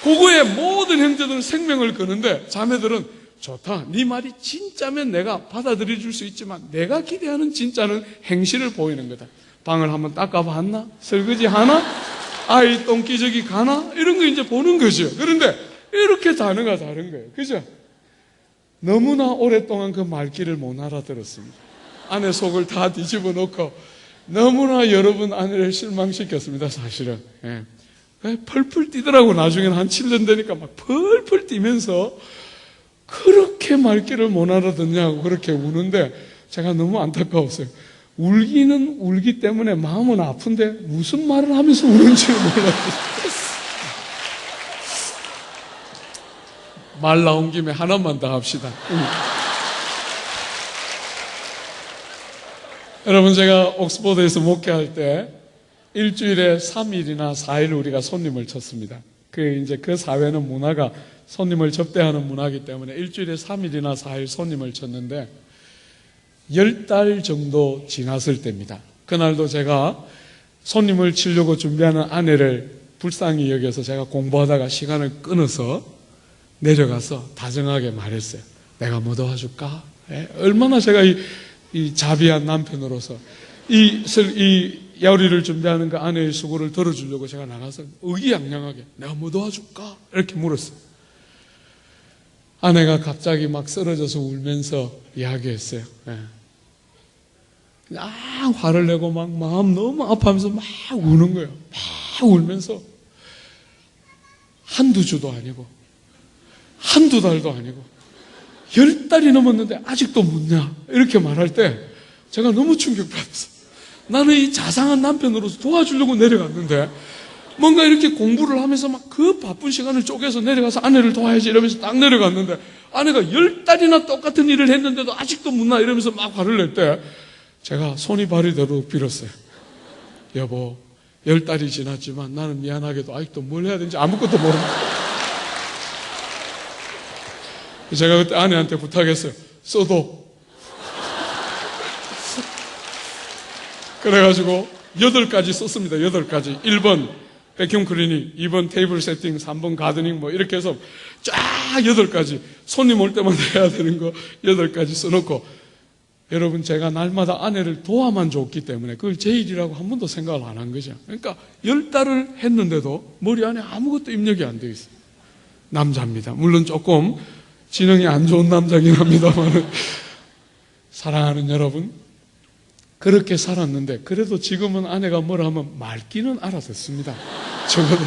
그거에 모든 형제들은 생명을 거는데 자매들은 좋다. 네 말이 진짜면 내가 받아들여 줄 수 있지만 내가 기대하는 진짜는 행실을 보이는 거다. 방을 한번 닦아봤나? 설거지 하나? 아이 똥기저귀 가나? 이런 거 이제 보는 거죠. 그런데 이렇게 단어가 다른 거예요. 그죠? 너무나 오랫동안 그 말귀를 못 알아들었습니다. 아내 속을 다 뒤집어 놓고 너무나 여러분 아내를 실망시켰습니다. 사실은. 예. 펄펄 뛰더라고. 나중에는 한 7년 되니까 막 펄펄 뛰면서 그렇게 말귀를 못 알아듣냐고 그렇게 우는데 제가 너무 안타까웠어요. 울기는 울기 때문에 마음은 아픈데 무슨 말을 하면서 우는지 몰랐어요. 말 나온 김에 하나만 더 합시다. 여러분, 제가 옥스퍼드에서 목회할 때 일주일에 3일이나 4일 우리가 손님을 쳤습니다. 그 사회는 문화가 손님을 접대하는 문화이기 때문에 일주일에 3일이나 4일 손님을 쳤는데 10달 정도 지났을 때입니다. 그날도 제가 손님을 치려고 준비하는 아내를 불쌍히 여겨서 제가 공부하다가 시간을 끊어서 내려가서 다정하게 말했어요. 내가 뭐 도와줄까? 얼마나 제가 이 자비한 남편으로서 이 요리를 준비하는 그 아내의 수고를 덜어주려고 제가 나가서 의기양양하게 내가 뭐 도와줄까? 이렇게 물었어요. 아내가 갑자기 막 쓰러져서 울면서 이야기했어요. 그냥 화를 내고 막 마음 너무 아파하면서 막 우는 거예요. 막 울면서 한두 주도 아니고 한두 달도 아니고 10달이 넘었는데 아직도 묻냐 이렇게 말할 때 제가 너무 충격받았어요. 나는 이 자상한 남편으로서 도와주려고 내려갔는데 뭔가 이렇게 공부를 하면서 막 그 바쁜 시간을 쪼개서 내려가서 아내를 도와야지 이러면서 딱 내려갔는데 아내가 10달이나 똑같은 일을 했는데도 아직도 묻나 이러면서 막 화를 낼 때 제가 손이 발이 되도록 빌었어요. 여보, 10달이 지났지만 나는 미안하게도 아직도 뭘 해야 되는지 아무것도 모릅니다. 제가 그때 아내한테 부탁했어요. 써도. 그래가지고 8가지 썼습니다. 8가지. 1번 백큐ම් 클리닝, 2번 테이블 세팅, 3번 가드닝 뭐 이렇게 해서 쫙 8가지. 손님 올 때마다 해야 되는 거 8가지 써놓고 여러분 제가 날마다 아내를 도와만 줬기 때문에 그걸 제 일이라고 한 번도 생각을 안 한 거죠. 그러니까 10달을 했는데도 머리 안에 아무것도 입력이 안 되어 있어요. 남자입니다. 물론 조금 지능이 안 좋은 남자긴 합니다만 사랑하는 여러분, 그렇게 살았는데 그래도 지금은 아내가 뭐라 하면 말귀는 알아듣습니다. 적어도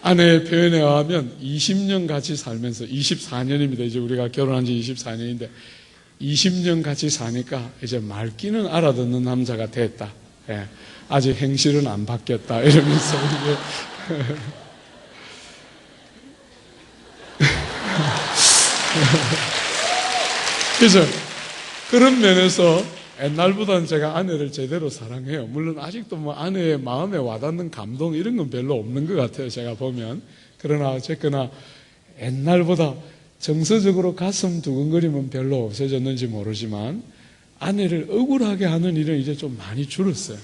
아내의 표현에 의하면 20년 같이 살면서 24년입니다. 이제 우리가 결혼한 지 24년인데 20년 같이 사니까 이제 말귀는 알아듣는 남자가 됐다. 예, 아직 행실은 안 바뀌었다. 이러면서 그래서 그런 면에서 옛날보다는 제가 아내를 제대로 사랑해요. 물론 아직도 뭐 아내의 마음에 와닿는 감동 이런 건 별로 없는 것 같아요. 제가 보면. 그러나 어쨌거나 옛날보다 정서적으로 가슴 두근거림은 별로 없어졌는지 모르지만 아내를 억울하게 하는 일은 이제 좀 많이 줄었어요.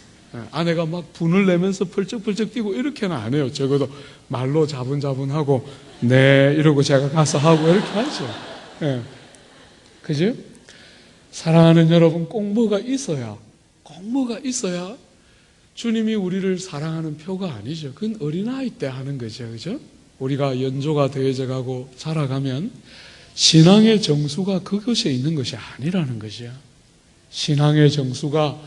아내가 막 분을 내면서 펄쩍펄쩍 뛰고 이렇게는 안 해요. 적어도 말로 자분자분하고 네 이러고 제가 가서 하고 이렇게 하죠. 예. 그죠? 사랑하는 여러분, 꼭 뭐가 있어야 주님이 우리를 사랑하는 표가 아니죠. 그건 어린아이 때 하는 거죠. 그죠? 우리가 연조가 더해져 가고 자라가면 신앙의 정수가 그것에 있는 것이 아니라는 것이야. 신앙의 정수가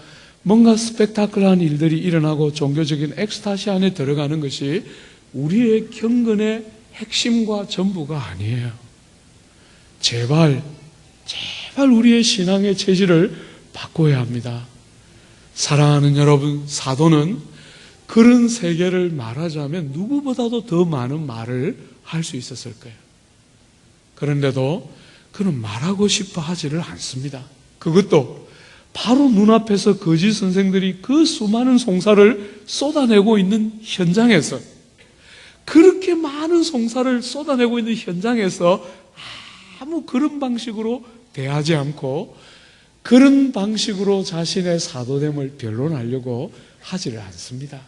뭔가 스펙타클한 일들이 일어나고 종교적인 엑스타시 안에 들어가는 것이 우리의 경건의 핵심과 전부가 아니에요. 제발 우리의 신앙의 체질을 바꿔야 합니다. 사랑하는 여러분, 사도는 그런 세계를 말하자면 누구보다도 더 많은 말을 할 수 있었을 거예요. 그런데도 그는 말하고 싶어 하지를 않습니다. 그것도 바로 눈앞에서 거짓 선생들이 그 수많은 송사를 쏟아내고 있는 현장에서, 그렇게 많은 송사를 쏟아내고 있는 현장에서 아무 그런 방식으로 대하지 않고 그런 방식으로 자신의 사도됨을 변론하려고 하지를 않습니다.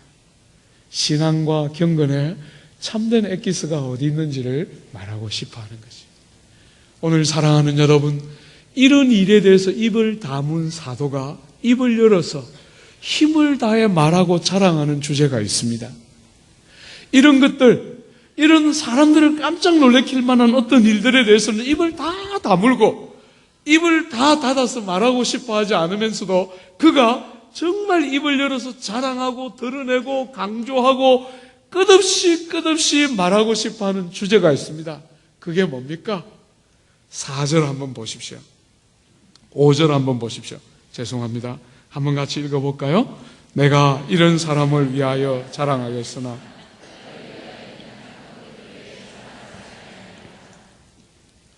신앙과 경건에 참된 엑기스가 어디 있는지를 말하고 싶어 하는 것이. 오늘 사랑하는 여러분, 이런 일에 대해서 입을 다문 사도가 입을 열어서 힘을 다해 말하고 자랑하는 주제가 있습니다. 이런 것들, 이런 사람들을 깜짝 놀래킬 만한 어떤 일들에 대해서는 입을 다 다물고 입을 다 닫아서 말하고 싶어 하지 않으면서도 그가 정말 입을 열어서 자랑하고 드러내고 강조하고 끝없이 말하고 싶어 하는 주제가 있습니다. 그게 뭡니까? 4절 한번 보십시오. 5절 한번 보십시오. 죄송합니다. 한번 같이 읽어볼까요? 내가 이런 사람을 위하여 자랑하겠으나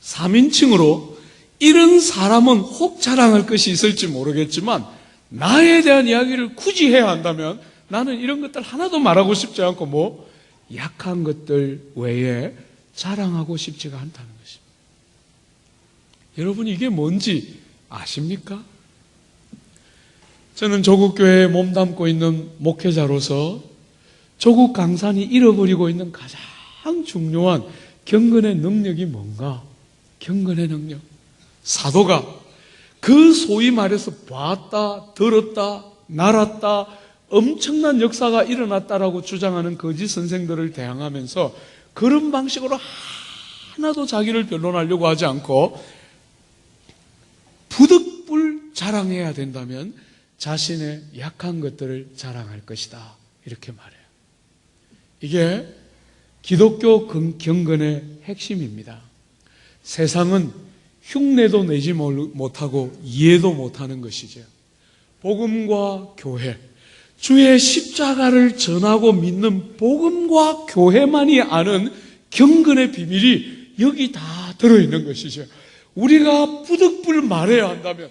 3인칭으로 이런 사람은 혹 자랑할 것이 있을지 모르겠지만 나에 대한 이야기를 굳이 해야 한다면 나는 이런 것들 하나도 말하고 싶지 않고 약한 것들 외에 자랑하고 싶지가 않다는 것입니다. 여러분, 이게 뭔지 아십니까? 저는 조국교회에 몸담고 있는 목회자로서 조국 강산이 잃어버리고 있는 가장 중요한 경건의 능력이 뭔가? 경건의 능력. 사도가 그 소위 말해서 봤다, 들었다, 날았다, 엄청난 역사가 일어났다라고 주장하는 거짓 선생들을 대항하면서 그런 방식으로 하나도 자기를 변론하려고 하지 않고 부득불 자랑해야 된다면 자신의 약한 것들을 자랑할 것이다. 이렇게 말해요. 이게 기독교 경건의 핵심입니다. 세상은 흉내도 내지 못하고 이해도 못하는 것이죠. 복음과 교회, 주의 십자가를 전하고 믿는 복음과 교회만이 아는 경건의 비밀이 여기 다 들어있는 것이죠. 우리가 부득불 말해야 한다면,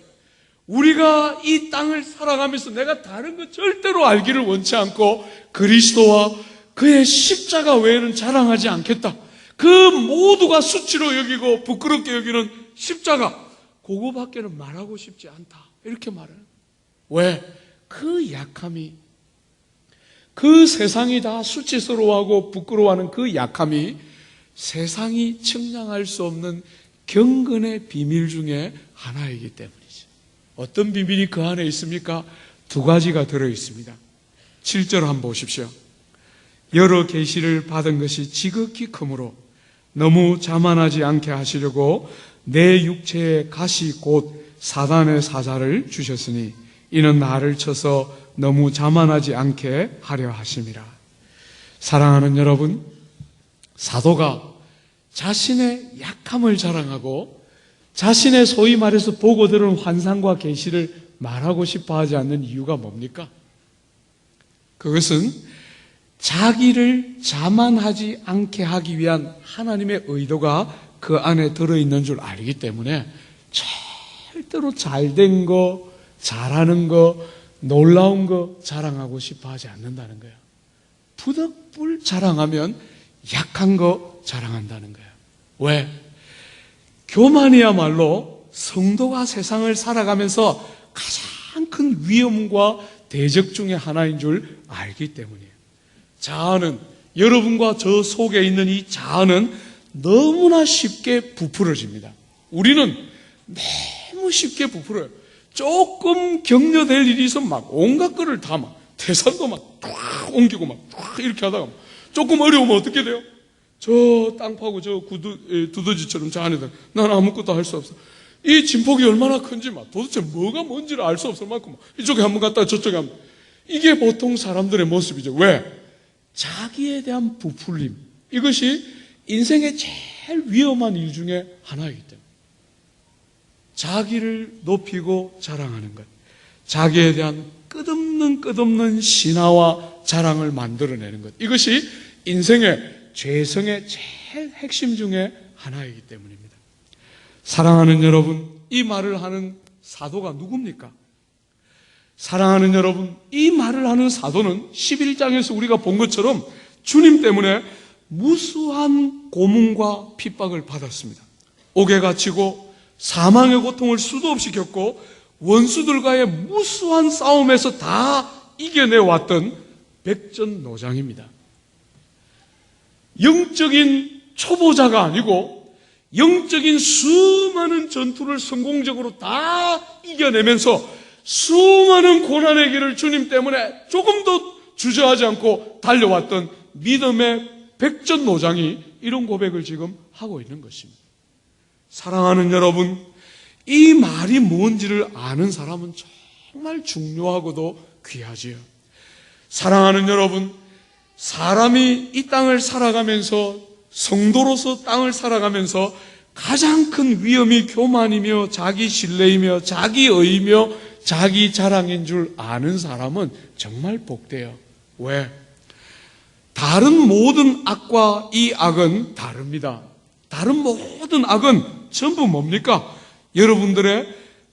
우리가 이 땅을 살아가면서 내가 다른 것 절대로 알기를 원치 않고 그리스도와 그의 십자가 외에는 자랑하지 않겠다. 그 모두가 수치로 여기고 부끄럽게 여기는 십자가, 그거밖에는 말하고 싶지 않다. 이렇게 말해요. 왜? 그 약함이, 그 세상이 다 수치스러워하고 부끄러워하는 그 약함이 세상이 측량할 수 없는 경건의 비밀 중에 하나이기 때문이죠. 어떤 비밀이 그 안에 있습니까? 2가지가 들어있습니다. 7절 한번 보십시오. 여러 계시를 받은 것이 지극히 크므로 너무 자만하지 않게 하시려고 내 육체에 가시 곧 사단의 사자를 주셨으니 이는 나를 쳐서 너무 자만하지 않게 하려 하심이라. 사랑하는 여러분, 사도가 자신의 약함을 자랑하고 자신의 소위 말해서 보고 들은 환상과 계시를 말하고 싶어 하지 않는 이유가 뭡니까? 그것은 자기를 자만하지 않게 하기 위한 하나님의 의도가 그 안에 들어있는 줄 알기 때문에 절대로 잘된 거, 잘하는 거, 놀라운 거 자랑하고 싶어 하지 않는다는 거예요. 부득불 자랑하면 약한 거 자랑한다는 거예요. 왜? 교만이야말로 성도가 세상을 살아가면서 가장 큰 위험과 대적 중에 하나인 줄 알기 때문이에요. 자아는, 여러분과 저 속에 있는 이 자아는 너무나 쉽게 부풀어집니다. 우리는 너무 쉽게 부풀어요. 조금 격려될 일이 있으면 막 온갖 거를 다 막 태산도 막 쫙 옮기고 막 이렇게 하다가 조금 어려우면 어떻게 돼요? 저 땅 파고 저 두더지처럼 저 안에다 난 아무것도 할 수 없어. 이 진폭이 얼마나 큰지 막 도대체 뭐가 뭔지를 알 수 없을 만큼 이쪽에 한번 갔다가 저쪽에 한번. 이게 보통 사람들의 모습이죠. 왜? 자기에 대한 부풀림. 이것이 인생의 제일 위험한 일 중에 하나이기 때문에. 자기를 높이고 자랑하는 것. 자기에 대한 끝없는 신화와 자랑을 만들어내는 것. 이것이 인생의 죄성의 제일 핵심 중에 하나이기 때문입니다. 사랑하는 여러분, 이 말을 하는 사도가 누굽니까? 사랑하는 여러분, 이 말을 하는 사도는 11장에서 우리가 본 것처럼 주님 때문에 무수한 고문과 핍박을 받았습니다. 옥에 갇히고 사망의 고통을 수도 없이 겪고 원수들과의 무수한 싸움에서 다 이겨내왔던 백전노장입니다. 영적인 초보자가 아니고 영적인 수많은 전투를 성공적으로 다 이겨내면서 수많은 고난의 길을 주님 때문에 조금도 주저하지 않고 달려왔던 믿음의 백전노장이 이런 고백을 지금 하고 있는 것입니다. 사랑하는 여러분, 이 말이 뭔지를 아는 사람은 정말 중요하고도 귀하지요. 사랑하는 여러분, 사람이 이 땅을 살아가면서 성도로서 땅을 살아가면서 가장 큰 위험이 교만이며 자기 신뢰이며 자기의이며 자기 자랑인 줄 아는 사람은 정말 복돼요. 왜? 다른 모든 악과 이 악은 다릅니다. 다른 모든 악은 전부 뭡니까? 여러분들의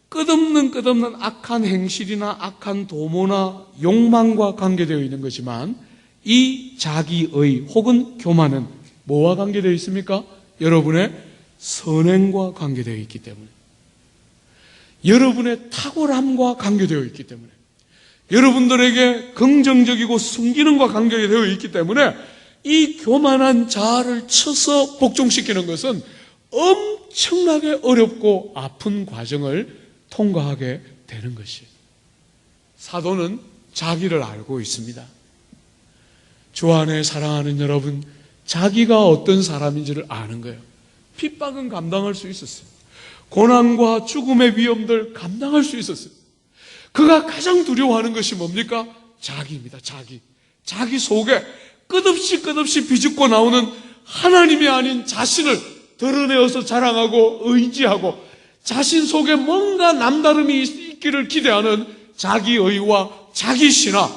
끝없는 악한 행실이나 악한 도모나 욕망과 관계되어 있는 것이지만 이 자기의 혹은 교만은 뭐와 관계되어 있습니까? 여러분의 선행과 관계되어 있기 때문에, 여러분의 탁월함과 관계되어 있기 때문에, 여러분들에게 긍정적이고 순기능과 관계되어 있기 때문에 이 교만한 자아를 쳐서 복종시키는 것은 엄청나게 어렵고 아픈 과정을 통과하게 되는 것이에요. 사도는 자기를 알고 있습니다. 주 안에 사랑하는 여러분, 자기가 어떤 사람인지를 아는 거예요. 핍박은 감당할 수 있었어요. 고난과 죽음의 위험들 감당할 수 있었어요. 그가 가장 두려워하는 것이 뭡니까? 자기입니다. 자기 속에 끝없이 비집고 나오는 하나님이 아닌 자신을 드러내어서 자랑하고 의지하고 자신 속에 뭔가 남다름이 있기를 기대하는 자기의와 자기 신화.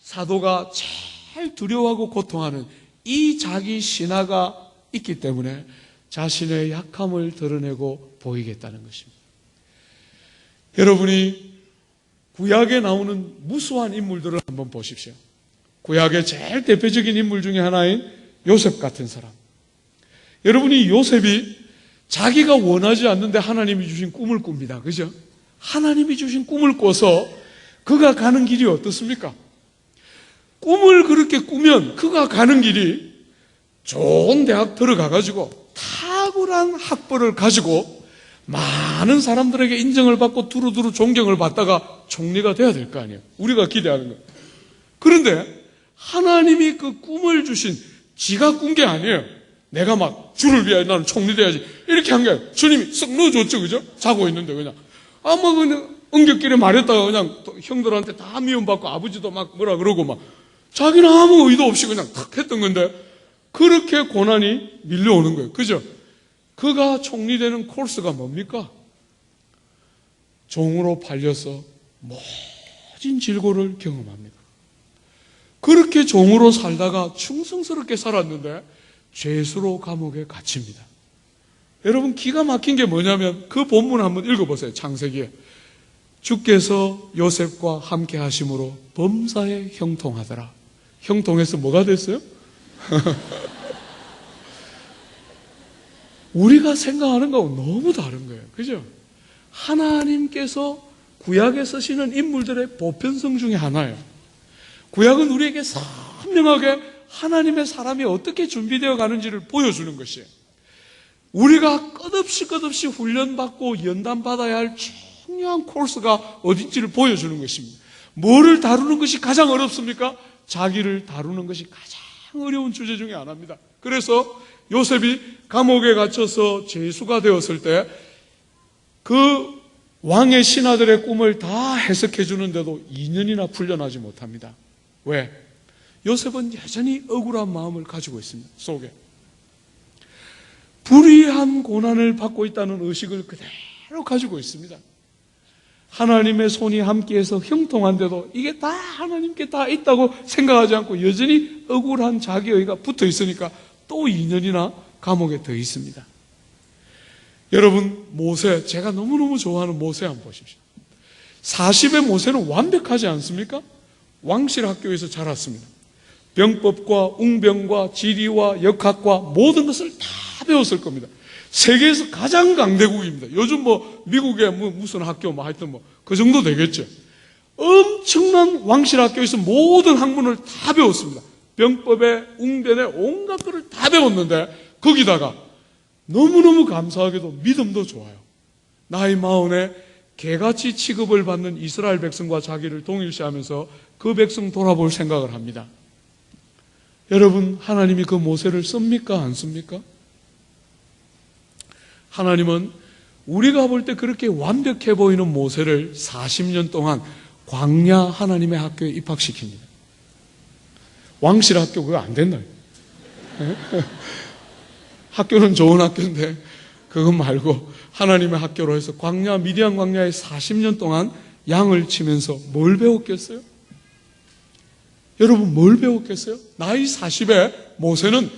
사도가 제일 두려워하고 고통하는 이 자기 신화가 있기 때문에 자신의 약함을 드러내고 보이겠다는 것입니다. 여러분이 구약에 나오는 무수한 인물들을 한번 보십시오. 구약의 제일 대표적인 인물 중에 하나인 요셉 같은 사람. 여러분이 요셉이 자기가 원하지 않는데 하나님이 주신 꿈을 꿉니다. 그죠? 하나님이 주신 꿈을 꿔서 그가 가는 길이 어떻습니까? 꿈을 그렇게 꾸면 그가 가는 길이 좋은 대학 들어가가지고 탁월한 학벌을 가지고 많은 사람들에게 인정을 받고 두루두루 존경을 받다가 총리가 돼야 될 거 아니에요. 우리가 기대하는 거. 그런데 하나님이 그 꿈을 주신, 지가 꾼 게 아니에요. 내가 막 주를 위하여 나는 총리 돼야지 이렇게 한 게 아니라 주님이 쓱 넣어줬죠. 그죠? 자고 있는데 그냥 아마 그냥 엉겹길에 말했다가 그냥 형들한테 다 미움받고 아버지도 막 뭐라 그러고 막 자기는 아무 의도 없이 그냥 탁 했던 건데 그렇게 고난이 밀려오는 거예요. 그죠? 그가 총리 되는 코스가 뭡니까? 종으로 팔려서 모진 질고를 경험합니다. 그렇게 종으로 살다가 충성스럽게 살았는데 죄수로 감옥에 갇힙니다. 여러분 기가 막힌 게 뭐냐면 그 본문 한번 읽어보세요. 창세기에. 주께서 요셉과 함께 하심으로 범사에 형통하더라. 형통해서 뭐가 됐어요? 우리가 생각하는 거하고 너무 다른 거예요. 그죠? 하나님께서 구약에 쓰시는 인물들의 보편성 중에 하나예요. 구약은 우리에게 선명하게 하나님의 사람이 어떻게 준비되어 가는지를 보여주는 것이에요. 우리가 끝없이 훈련받고 연단받아야 할 중요한 코스가 어딘지를 보여주는 것입니다. 뭐를 다루는 것이 가장 어렵습니까? 자기를 다루는 것이 가장 어려운 주제 중에 하나입니다. 그래서 요셉이 감옥에 갇혀서 죄수가 되었을 때 그 왕의 신하들의 꿈을 다 해석해 주는데도 2년이나 풀려나지 못합니다. 왜? 요셉은 여전히 억울한 마음을 가지고 있습니다. 속에. 불의한 고난을 받고 있다는 의식을 그대로 가지고 있습니다. 하나님의 손이 함께해서 형통한데도 이게 다 하나님께 다 있다고 생각하지 않고 여전히 억울한 자기의가 붙어 있으니까 또 2년이나 감옥에 더 있습니다. 여러분, 모세, 제가 너무너무 좋아하는 모세 한번 보십시오. 40의 모세는 완벽하지 않습니까? 왕실 학교에서 자랐습니다. 병법과 웅병과 지리와 역학과 모든 것을 다 배웠을 겁니다. 세계에서 가장 강대국입니다. 요즘 뭐 미국의 무슨 학교 하여튼 그 정도 되겠죠. 엄청난 왕실 학교에서 모든 학문을 다 배웠습니다. 병법에 웅변에 온갖 것을 다 배웠는데 거기다가 너무너무 감사하게도 믿음도 좋아요. 나이 40에 개같이 취급을 받는 이스라엘 백성과 자기를 동일시하면서 그 백성 돌아볼 생각을 합니다. 여러분, 하나님이 그 모세를 씁니까? 안 씁니까? 하나님은 우리가 볼 때 그렇게 완벽해 보이는 모세를 40년 동안 광야 하나님의 학교에 입학시킵니다. 왕실 학교 그거 안 된다. 학교는 좋은 학교인데 그거 말고 하나님의 학교로 해서 광야, 미디안 광야에 40년 동안 양을 치면서 뭘 배웠겠어요? 여러분 뭘 배웠겠어요? 나이 40에 모세는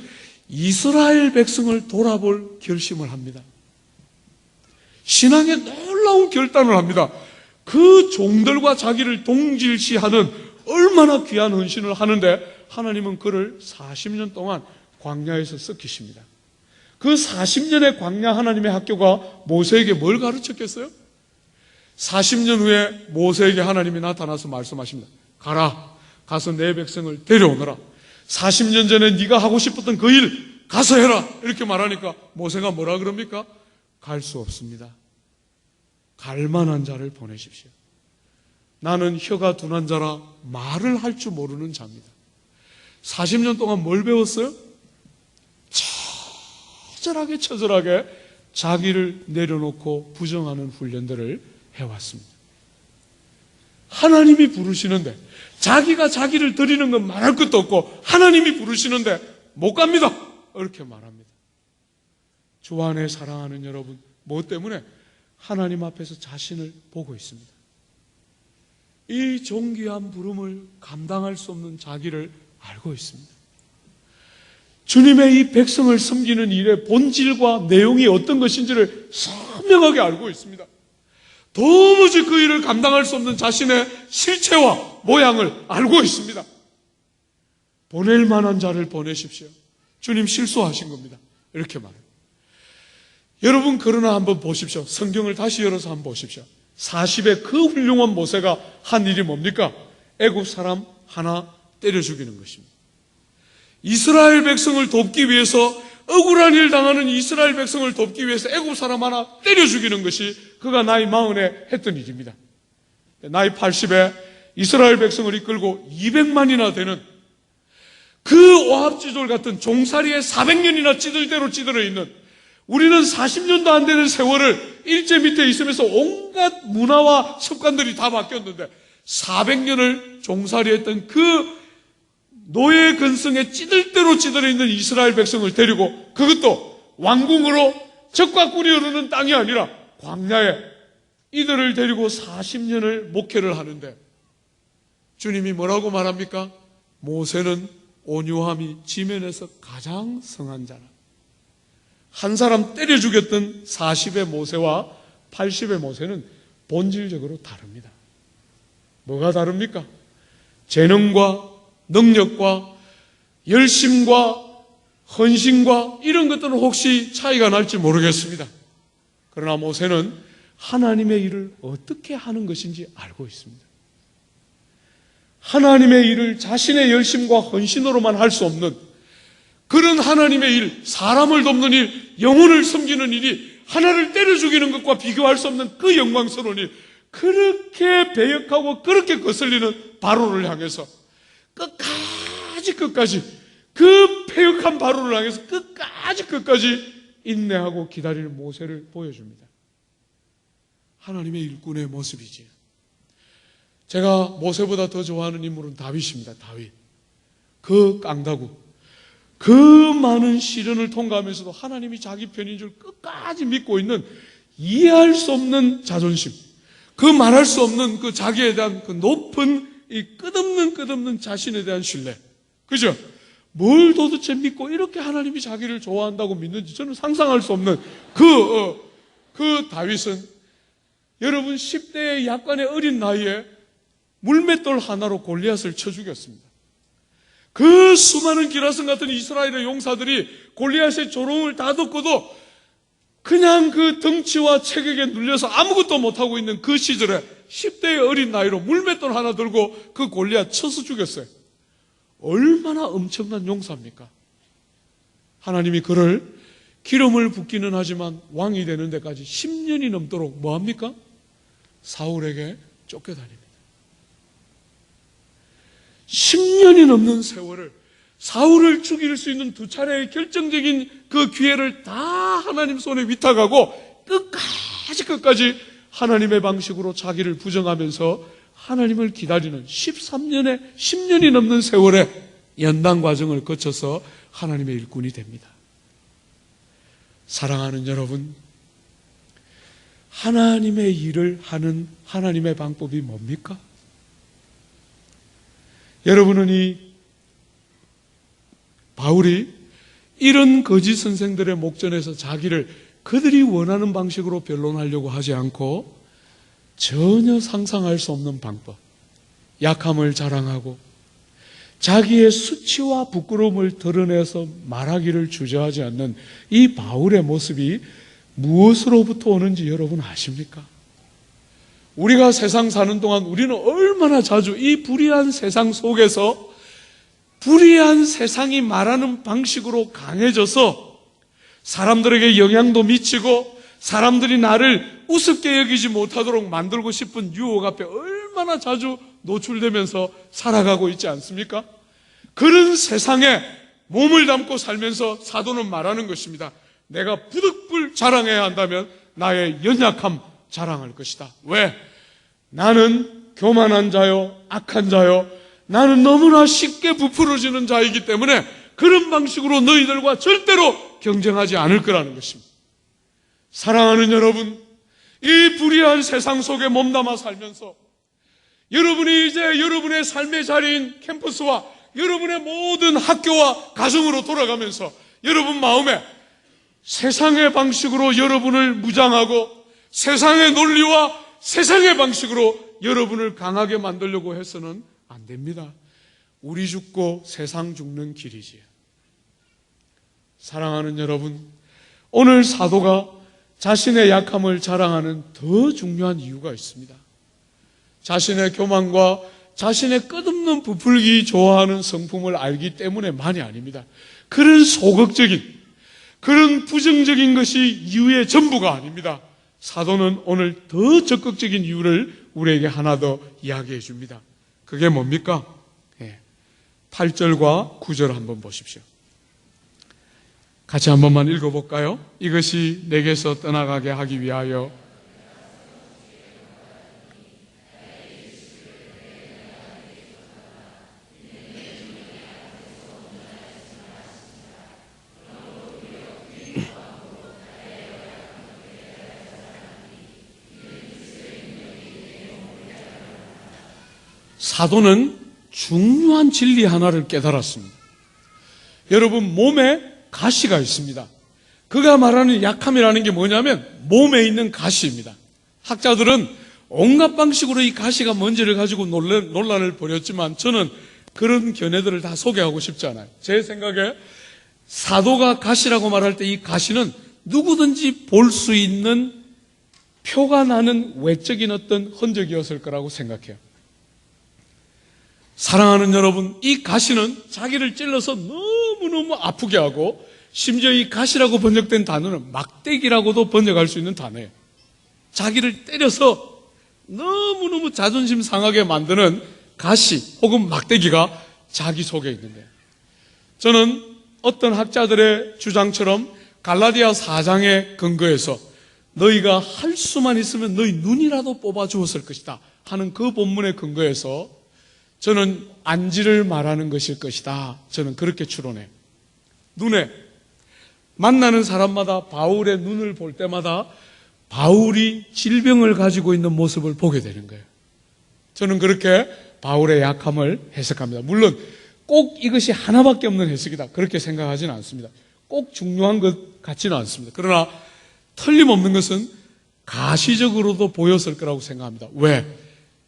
이스라엘 백성을 돌아볼 결심을 합니다. 신앙의 놀라운 결단을 합니다. 그 종들과 자기를 동질시하는 얼마나 귀한 헌신을 하는데 하나님은 그를 40년 동안 광야에서 썩히십니다. 그 40년의 광야 하나님의 학교가 모세에게 뭘 가르쳤겠어요? 40년 후에 모세에게 하나님이 나타나서 말씀하십니다. 가서 내 백성을 데려오너라. 40년 전에 네가 하고 싶었던 그 일 가서 해라. 이렇게 말하니까 모세가 뭐라 그럽니까? 갈 수 없습니다. 갈 만한 자를 보내십시오. 나는 혀가 둔한 자라 말을 할 줄 모르는 자입니다. 40년 동안 뭘 배웠어요? 처절하게 자기를 내려놓고 부정하는 훈련들을 해왔습니다. 하나님이 부르시는데 자기가 자기를 드리는 건 말할 것도 없고 하나님이 부르시는데 못 갑니다. 이렇게 말합니다. 주 안에 사랑하는 여러분, 뭐 때문에? 하나님 앞에서 자신을 보고 있습니다. 이 존귀한 부름을 감당할 수 없는 자기를 알고 있습니다. 주님의 이 백성을 섬기는 일의 본질과 내용이 어떤 것인지를 선명하게 알고 있습니다. 도무지 그 일을 감당할 수 없는 자신의 실체와 모양을 알고 있습니다. 보낼 만한 자를 보내십시오. 주님 실수하신 겁니다. 이렇게 말해요. 여러분, 그러나 한번 보십시오. 성경을 다시 열어서 한번 보십시오. 40의 그 훌륭한 모세가 한 일이 뭡니까? 애굽 사람 하나 때려 죽이는 것입니다. 이스라엘 백성을 돕기 위해서, 억울한 일 당하는 이스라엘 백성을 돕기 위해서 애굽 사람 하나 때려 죽이는 것이 그가 나이 40에 했던 일입니다. 나이 80에 이스라엘 백성을 이끌고 200만이나 되는 그 오합지졸 같은 종살이에 400년이나 찌들대로 찌들어 있는, 우리는 40년도 안 되는 세월을 일제 밑에 있으면서 온갖 문화와 습관들이 다 바뀌었는데 400년을 종살이했던 그 노예 근성에 찌들대로 찌들어 있는 이스라엘 백성을 데리고, 그것도 왕궁으로 적과 꿀이 흐르는 땅이 아니라 광야에 이들을 데리고 40년을 목회를 하는데 주님이 뭐라고 말합니까? 모세는 온유함이 지면에서 가장 성한 자라. 한 사람 때려 죽였던 40의 모세와 80의 모세는 본질적으로 다릅니다. 뭐가 다릅니까? 재능과 능력과 열심과 헌신과 이런 것들은 혹시 차이가 날지 모르겠습니다. 그러나 모세는 하나님의 일을 어떻게 하는 것인지 알고 있습니다. 하나님의 일을 자신의 열심과 헌신으로만 할 수 없는 그런 하나님의 일, 사람을 돕는 일, 영혼을 섬기는 일이 하나를 때려 죽이는 것과 비교할 수 없는 그 영광스러운 일, 그렇게 배역하고 그렇게 거슬리는 바로를 향해서 끝까지 그 패역한 바로를 향해서 끝까지 인내하고 기다리는 모세를 보여줍니다. 하나님의 일꾼의 모습이지. 제가 모세보다 더 좋아하는 인물은 다윗입니다. 다윗. 그 깡다구, 그 많은 시련을 통과하면서도 하나님이 자기 편인 줄 끝까지 믿고 있는 이해할 수 없는 자존심, 그 말할 수 없는 그 자기에 대한 그 높은 이 끝없는 자신에 대한 신뢰. 그죠? 뭘 도대체 믿고 이렇게 하나님이 자기를 좋아한다고 믿는지 저는 상상할 수 없는 그 다윗은 여러분 10대의 약간의 어린 나이에 물맷돌 하나로 골리앗을 쳐 죽였습니다. 그 수많은 기라성 같은 이스라엘의 용사들이 골리앗의 조롱을 다 듣고도 그냥 그 덩치와 체격에 눌려서 아무것도 못하고 있는 그 시절에 10대의 어린 나이로 물맷돌 하나 들고 그 골리앗 쳐서 죽였어요. 얼마나 엄청난 용사입니까? 하나님이 그를 기름을 붓기는 하지만 왕이 되는 데까지 10년이 넘도록 뭐합니까? 사울에게 쫓겨다닙니다. 10년이 넘는 세월을, 사울을 죽일 수 있는 두 차례의 결정적인 그 기회를 다 하나님 손에 위탁하고 끝까지 하나님의 방식으로 자기를 부정하면서 하나님을 기다리는 10년이 넘는 세월의 연단 과정을 거쳐서 하나님의 일꾼이 됩니다. 사랑하는 여러분, 하나님의 일을 하는 하나님의 방법이 뭡니까? 여러분은 이 바울이 이런 거짓 선생들의 목전에서 자기를 그들이 원하는 방식으로 변론하려고 하지 않고 전혀 상상할 수 없는 방법, 약함을 자랑하고 자기의 수치와 부끄러움을 드러내서 말하기를 주저하지 않는 이 바울의 모습이 무엇으로부터 오는지 여러분 아십니까? 우리가 세상 사는 동안 우리는 얼마나 자주 이 불의한 세상 속에서 불의한 세상이 말하는 방식으로 강해져서 사람들에게 영향도 미치고 사람들이 나를 우습게 여기지 못하도록 만들고 싶은 유혹 앞에 얼마나 자주 노출되면서 살아가고 있지 않습니까? 그런 세상에 몸을 담고 살면서 사도는 말하는 것입니다. 내가 부득불 자랑해야 한다면 나의 연약함 자랑할 것이다. 왜? 나는 교만한 자요, 악한 자요, 나는 너무나 쉽게 부풀어지는 자이기 때문에 그런 방식으로 너희들과 절대로 경쟁하지 않을 거라는 것입니다. 사랑하는 여러분, 이 불의한 세상 속에 몸담아 살면서 여러분이 이제 여러분의 삶의 자리인 캠퍼스와 여러분의 모든 학교와 가정으로 돌아가면서 여러분 마음에 세상의 방식으로 여러분을 무장하고 세상의 논리와 세상의 방식으로 여러분을 강하게 만들려고 해서는 안 됩니다. 우리 죽고 세상 죽는 길이지요. 사랑하는 여러분, 오늘 사도가 자신의 약함을 자랑하는 더 중요한 이유가 있습니다. 자신의 교만과 자신의 끝없는 부풀기 좋아하는 성품을 알기 때문에만이 아닙니다. 그런 소극적인, 그런 부정적인 것이 이유의 전부가 아닙니다. 사도는 오늘 더 적극적인 이유를 우리에게 하나 더 이야기해 줍니다. 그게 뭡니까? 8절과 9절 한번 보십시오. 같이 한 번만 읽어볼까요? 이것이 내게서 떠나가게 하기 위하여 사도는 중요한 진리 하나를 깨달았습니다. 여러분, 몸에 가시가 있습니다. 그가 말하는 약함이라는 게 뭐냐면 몸에 있는 가시입니다. 학자들은 온갖 방식으로 이 가시가 뭔지를 가지고 논란을 벌였지만 저는 그런 견해들을 다 소개하고 싶지 않아요. 제 생각에 사도가 가시라고 말할 때 이 가시는 누구든지 볼 수 있는 표가 나는 외적인 어떤 흔적이었을 거라고 생각해요. 사랑하는 여러분, 이 가시는 자기를 찔러서 너무너무 아프게 하고 심지어 이 가시라고 번역된 단어는 막대기라고도 번역할 수 있는 단어예요. 자기를 때려서 너무너무 자존심 상하게 만드는 가시 혹은 막대기가 자기 속에 있는데, 저는 어떤 학자들의 주장처럼 갈라디아 4장에 근거해서 너희가 할 수만 있으면 너희 눈이라도 뽑아 주었을 것이다 하는 그 본문에 근거해서 저는 안지를 말하는 것일 것이다. 저는 그렇게 추론해요. 눈에 만나는 사람마다 바울의 눈을 볼 때마다 바울이 질병을 가지고 있는 모습을 보게 되는 거예요. 저는 그렇게 바울의 약함을 해석합니다. 물론 꼭 이것이 하나밖에 없는 해석이다 그렇게 생각하지는 않습니다. 꼭 중요한 것 같지는 않습니다. 그러나 틀림없는 것은 가시적으로도 보였을 거라고 생각합니다. 왜?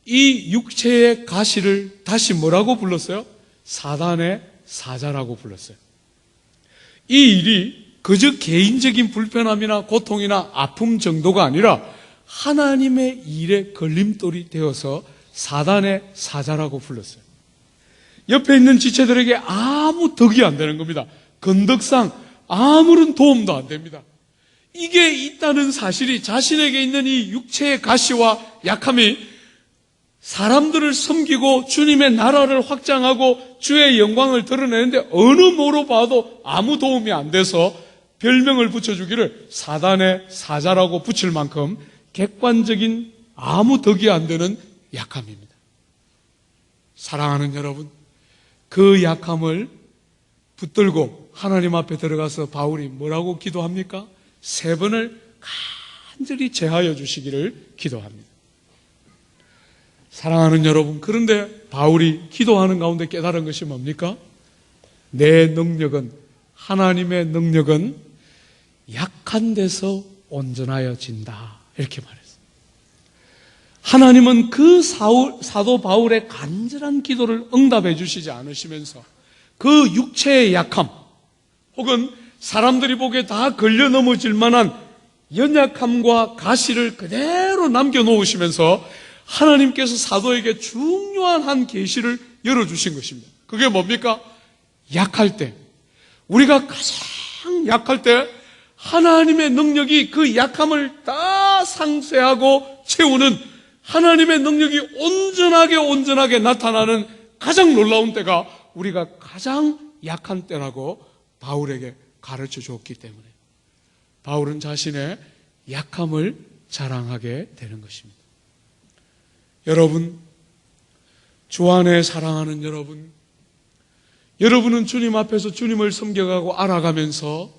이 육체의 가시를 다시 뭐라고 불렀어요? 사단의 사자라고 불렀어요. 이 일이 그저 개인적인 불편함이나 고통이나 아픔 정도가 아니라 하나님의 일에 걸림돌이 되어서 사단의 사자라고 불렀어요. 옆에 있는 지체들에게 아무 덕이 안 되는 겁니다. 건덕상 아무런 도움도 안 됩니다. 이게 있다는 사실이, 자신에게 있는 이 육체의 가시와 약함이 사람들을 섬기고 주님의 나라를 확장하고 주의 영광을 드러내는데 어느 뭐로 봐도 아무 도움이 안 돼서 별명을 붙여주기를 사단의 사자라고 붙일 만큼 객관적인 아무 덕이 안 되는 약함입니다. 사랑하는 여러분, 그 약함을 붙들고 하나님 앞에 들어가서 바울이 뭐라고 기도합니까? 3번을 간절히 제하여 주시기를 기도합니다. 사랑하는 여러분, 그런데 바울이 기도하는 가운데 깨달은 것이 뭡니까? 내 능력은, 하나님의 능력은 약한 데서 온전하여진다, 이렇게 말했어요. 하나님은 그 사도 바울의 간절한 기도를 응답해 주시지 않으시면서 그 육체의 약함 혹은 사람들이 보기에 다 걸려 넘어질 만한 연약함과 가시를 그대로 남겨놓으시면서 하나님께서 사도에게 중요한 한 계시를 열어주신 것입니다. 그게 뭡니까? 약할 때, 우리가 가장 약할 때 하나님의 능력이 그 약함을 다 상쇄하고 채우는, 하나님의 능력이 온전하게 나타나는 가장 놀라운 때가 우리가 가장 약한 때라고 바울에게 가르쳐 줬기 때문에 바울은 자신의 약함을 자랑하게 되는 것입니다. 여러분, 주 안에 사랑하는 여러분, 여러분은 주님 앞에서 주님을 섬겨가고 알아가면서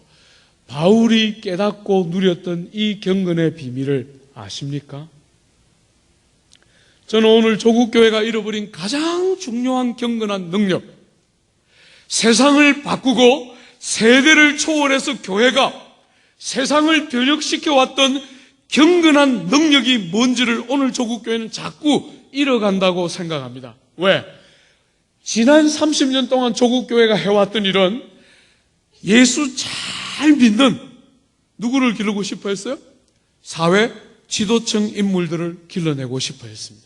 바울이 깨닫고 누렸던 이 경건의 비밀을 아십니까? 저는 오늘 조국교회가 잃어버린 가장 중요한 경건한 능력, 세상을 바꾸고 세대를 초월해서 교회가 세상을 변혁시켜 왔던 경건한 능력이 뭔지를 오늘 조국교회는 자꾸 잃어간다고 생각합니다. 왜? 지난 30년 동안 조국교회가 해왔던 일은 예수 잘 믿는 누구를 기르고 싶어 했어요? 사회 지도층 인물들을 길러내고 싶어 했습니다.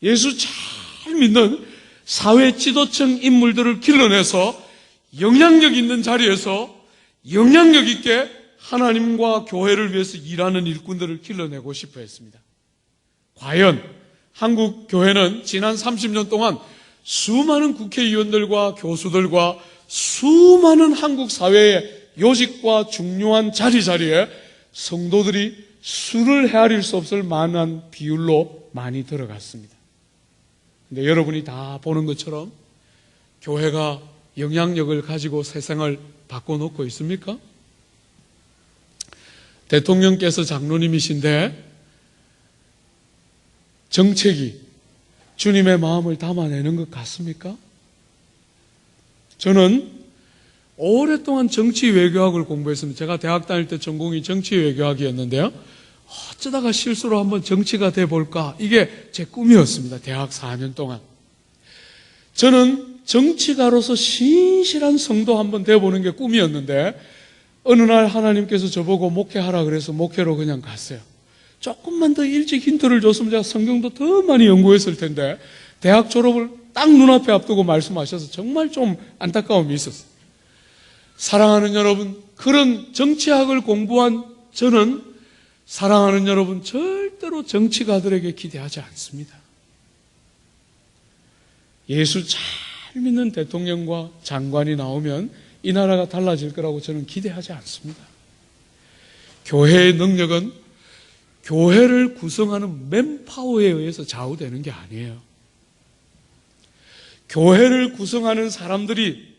예수 잘 믿는 사회 지도층 인물들을 길러내서 영향력 있는 자리에서 영향력 있게 하나님과 교회를 위해서 일하는 일꾼들을 길러내고 싶어 했습니다. 과연 한국 교회는 지난 30년 동안 수많은 국회의원들과 교수들과 수많은 한국 사회의 요직과 중요한 자리자리에 성도들이 수를 헤아릴 수 없을 만한 비율로 많이 들어갔습니다. 근데 여러분이 다 보는 것처럼 교회가 영향력을 가지고 세상을 바꿔놓고 있습니까? 대통령께서 장로님이신데 정책이 주님의 마음을 담아내는 것 같습니까? 저는 오랫동안 정치 외교학을 공부했습니다. 제가 대학 다닐 때 전공이 정치 외교학이었는데요. 어쩌다가 실수로 한번 정치가 돼볼까? 이게 제 꿈이었습니다. 대학 4년 동안. 저는 정치가로서 신실한 성도 한번 돼보는 게 꿈이었는데 어느 날 하나님께서 저보고 목회하라 그래서 목회로 그냥 갔어요. 조금만 더 일찍 힌트를 줬으면 제가 성경도 더 많이 연구했을 텐데 대학 졸업을 딱 눈앞에 앞두고 말씀하셔서 정말 좀 안타까움이 있었어요. 사랑하는 여러분, 그런 정치학을 공부한 저는 사랑하는 여러분, 절대로 정치가들에게 기대하지 않습니다. 예수 잘 믿는 대통령과 장관이 나오면 이 나라가 달라질 거라고 저는 기대하지 않습니다. 교회의 능력은 교회를 구성하는 맨파워에 의해서 좌우되는 게 아니에요. 교회를 구성하는 사람들이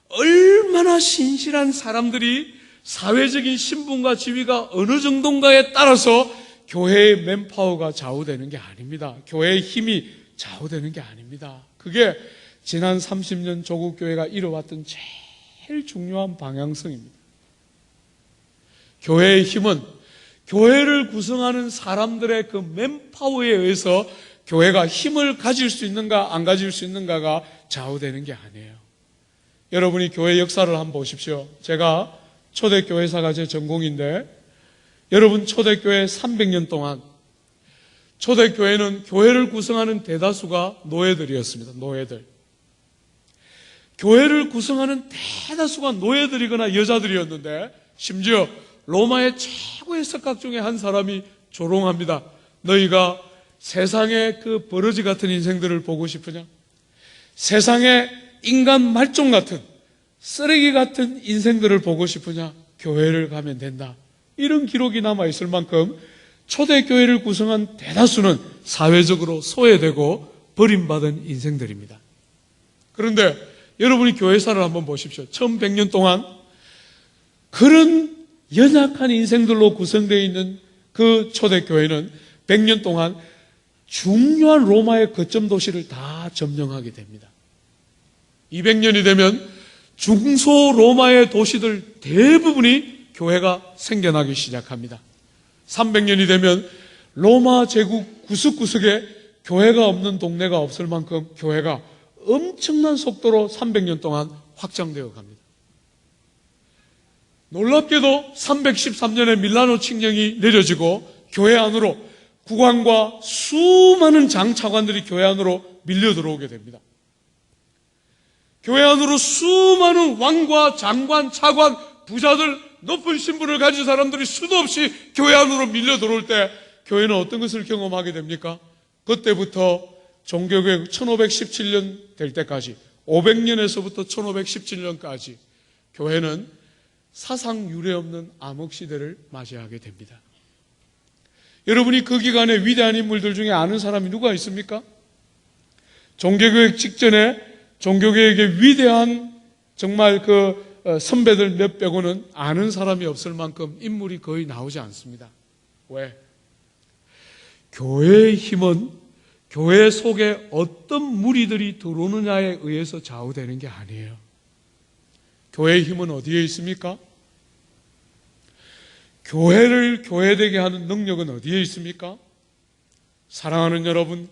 얼마나 신실한 사람들이 사회적인 신분과 지위가 어느 정도인가에 따라서 교회의 맨파워가 좌우되는 게 아닙니다. 교회의 힘이 좌우되는 게 아닙니다. 그게 지난 30년 조국교회가 이뤄왔던 제일 중요한 방향성입니다. 교회의 힘은 교회를 구성하는 사람들의 그 맨파워에 의해서 교회가 힘을 가질 수 있는가 안 가질 수 있는가가 좌우되는 게 아니에요. 여러분이 교회 역사를 한번 보십시오. 제가 초대교회사가 제 전공인데 여러분 초대교회 300년 동안 초대교회는 교회를 구성하는 대다수가 노예들이었습니다. 노예들. 교회를 구성하는 대다수가 노예들이거나 여자들이었는데 심지어 로마의 최고의 석학 중에 한 사람이 조롱합니다. 너희가 세상의 그 버러지 같은 인생들을 보고 싶으냐? 세상의 인간 말종 같은 쓰레기 같은 인생들을 보고 싶으냐? 교회를 가면 된다. 이런 기록이 남아있을 만큼 초대교회를 구성한 대다수는 사회적으로 소외되고 버림받은 인생들입니다. 그런데 여러분이 교회사를 한번 보십시오. 1100년 동안 그런 연약한 인생들로 구성되어 있는 그 초대교회는 100년 동안 중요한 로마의 거점 도시를 다 점령하게 됩니다. 200년이 되면 중소 로마의 도시들 대부분이 교회가 생겨나기 시작합니다. 300년이 되면 로마 제국 구석구석에 교회가 없는 동네가 없을 만큼 교회가 엄청난 속도로 300년 동안 확장되어 갑니다. 놀랍게도 313년에 밀라노 칙령이 내려지고 교회 안으로 국왕과 수많은 장차관들이 교회 안으로 밀려 들어오게 됩니다. 교회 안으로 수많은 왕과 장관, 차관, 부자들, 높은 신분을 가진 사람들이 수도 없이 교회 안으로 밀려 들어올 때 교회는 어떤 것을 경험하게 됩니까? 그때부터 종교개혁 1517년 될 때까지 500년에서부터 1517년까지 교회는 사상 유례 없는 암흑시대를 맞이하게 됩니다. 여러분이 그 기간에 위대한 인물들 중에 아는 사람이 누가 있습니까? 종교개혁 직전에 종교개혁의 위대한 정말 그 선배들 몇 빼고는 아는 사람이 없을 만큼 인물이 거의 나오지 않습니다. 왜? 교회의 힘은 교회 속에 어떤 무리들이 들어오느냐에 의해서 좌우되는 게 아니에요. 교회의 힘은 어디에 있습니까? 교회를 교회되게 하는 능력은 어디에 있습니까? 사랑하는 여러분,